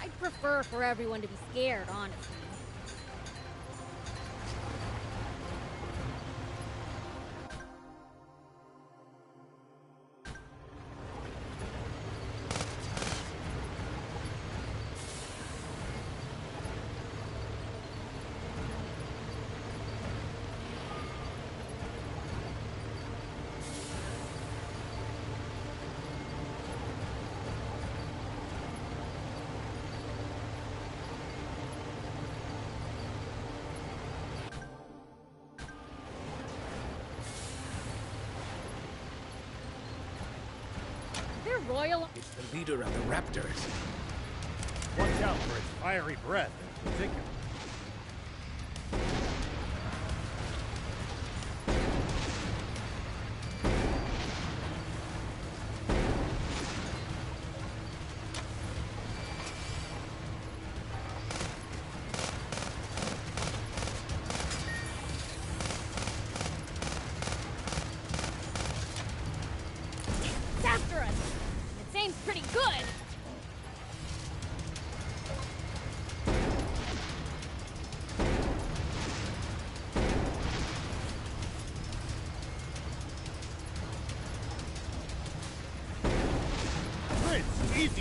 I'd prefer for everyone to be scared, honestly. They're royal. It's the leader of the raptors. Watch out for its fiery breath in particular.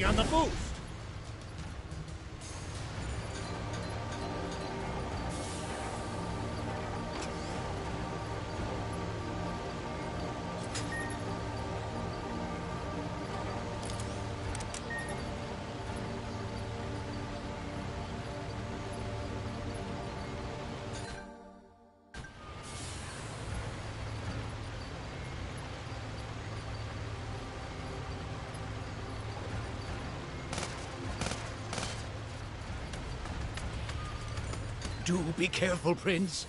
Easy on the boost! Do be careful, Prince.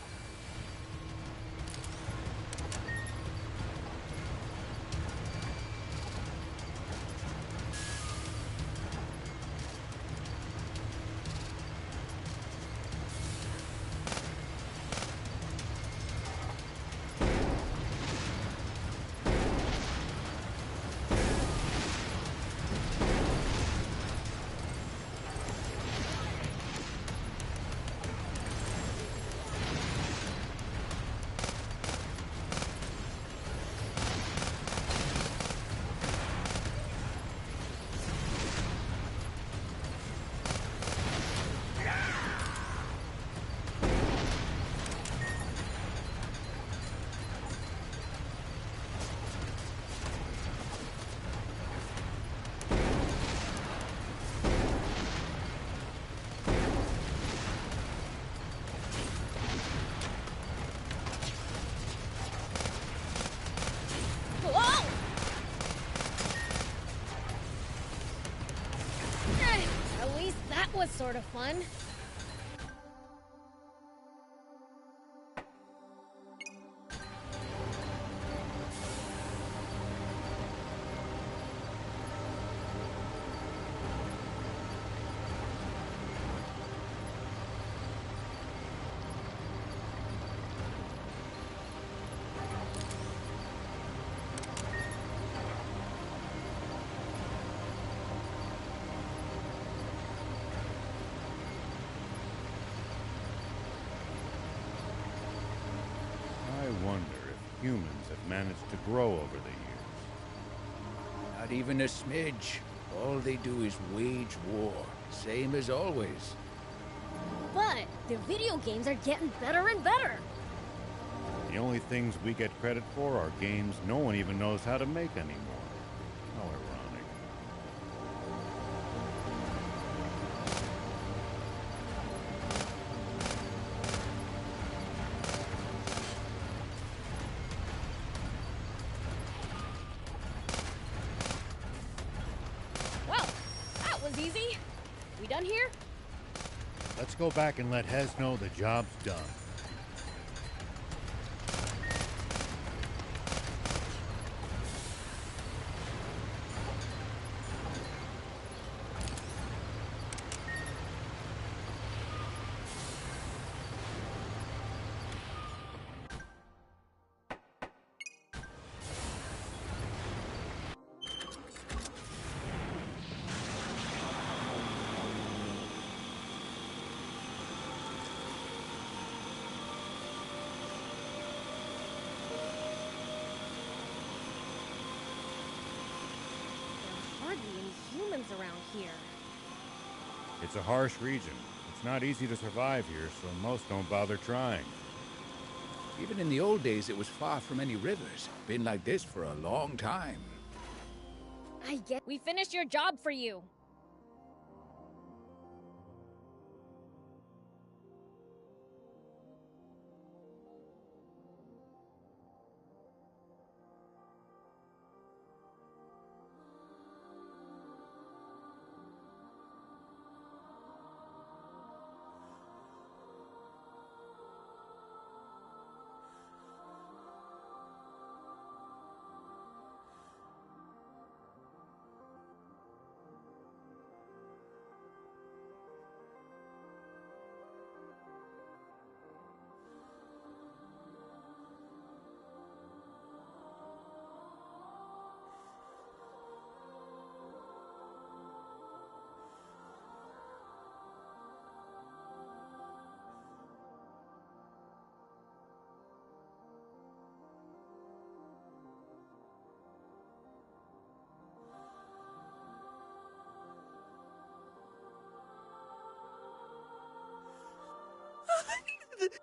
At least that was sort of fun. I wonder if humans have managed to grow over the years. Not even a smidge. All they do is wage war, same as always. But the video games are getting better and better. The only things we get credit for are games no one even knows how to make anymore. How ironic. Well, that was easy. We done here? Let's go back and let Hez know the job's done. Hardly any humans around here. It's a harsh region. It's not easy to survive here, so most don't bother trying. Even in the old days, it was far from any rivers. Been like this for a long time. I get. We finished your job for you.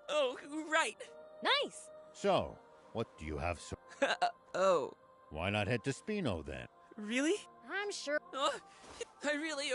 Oh, right. Nice. So, what do you have so... Oh. Why not head to Spino then? Really? I'm sure. Oh, I really...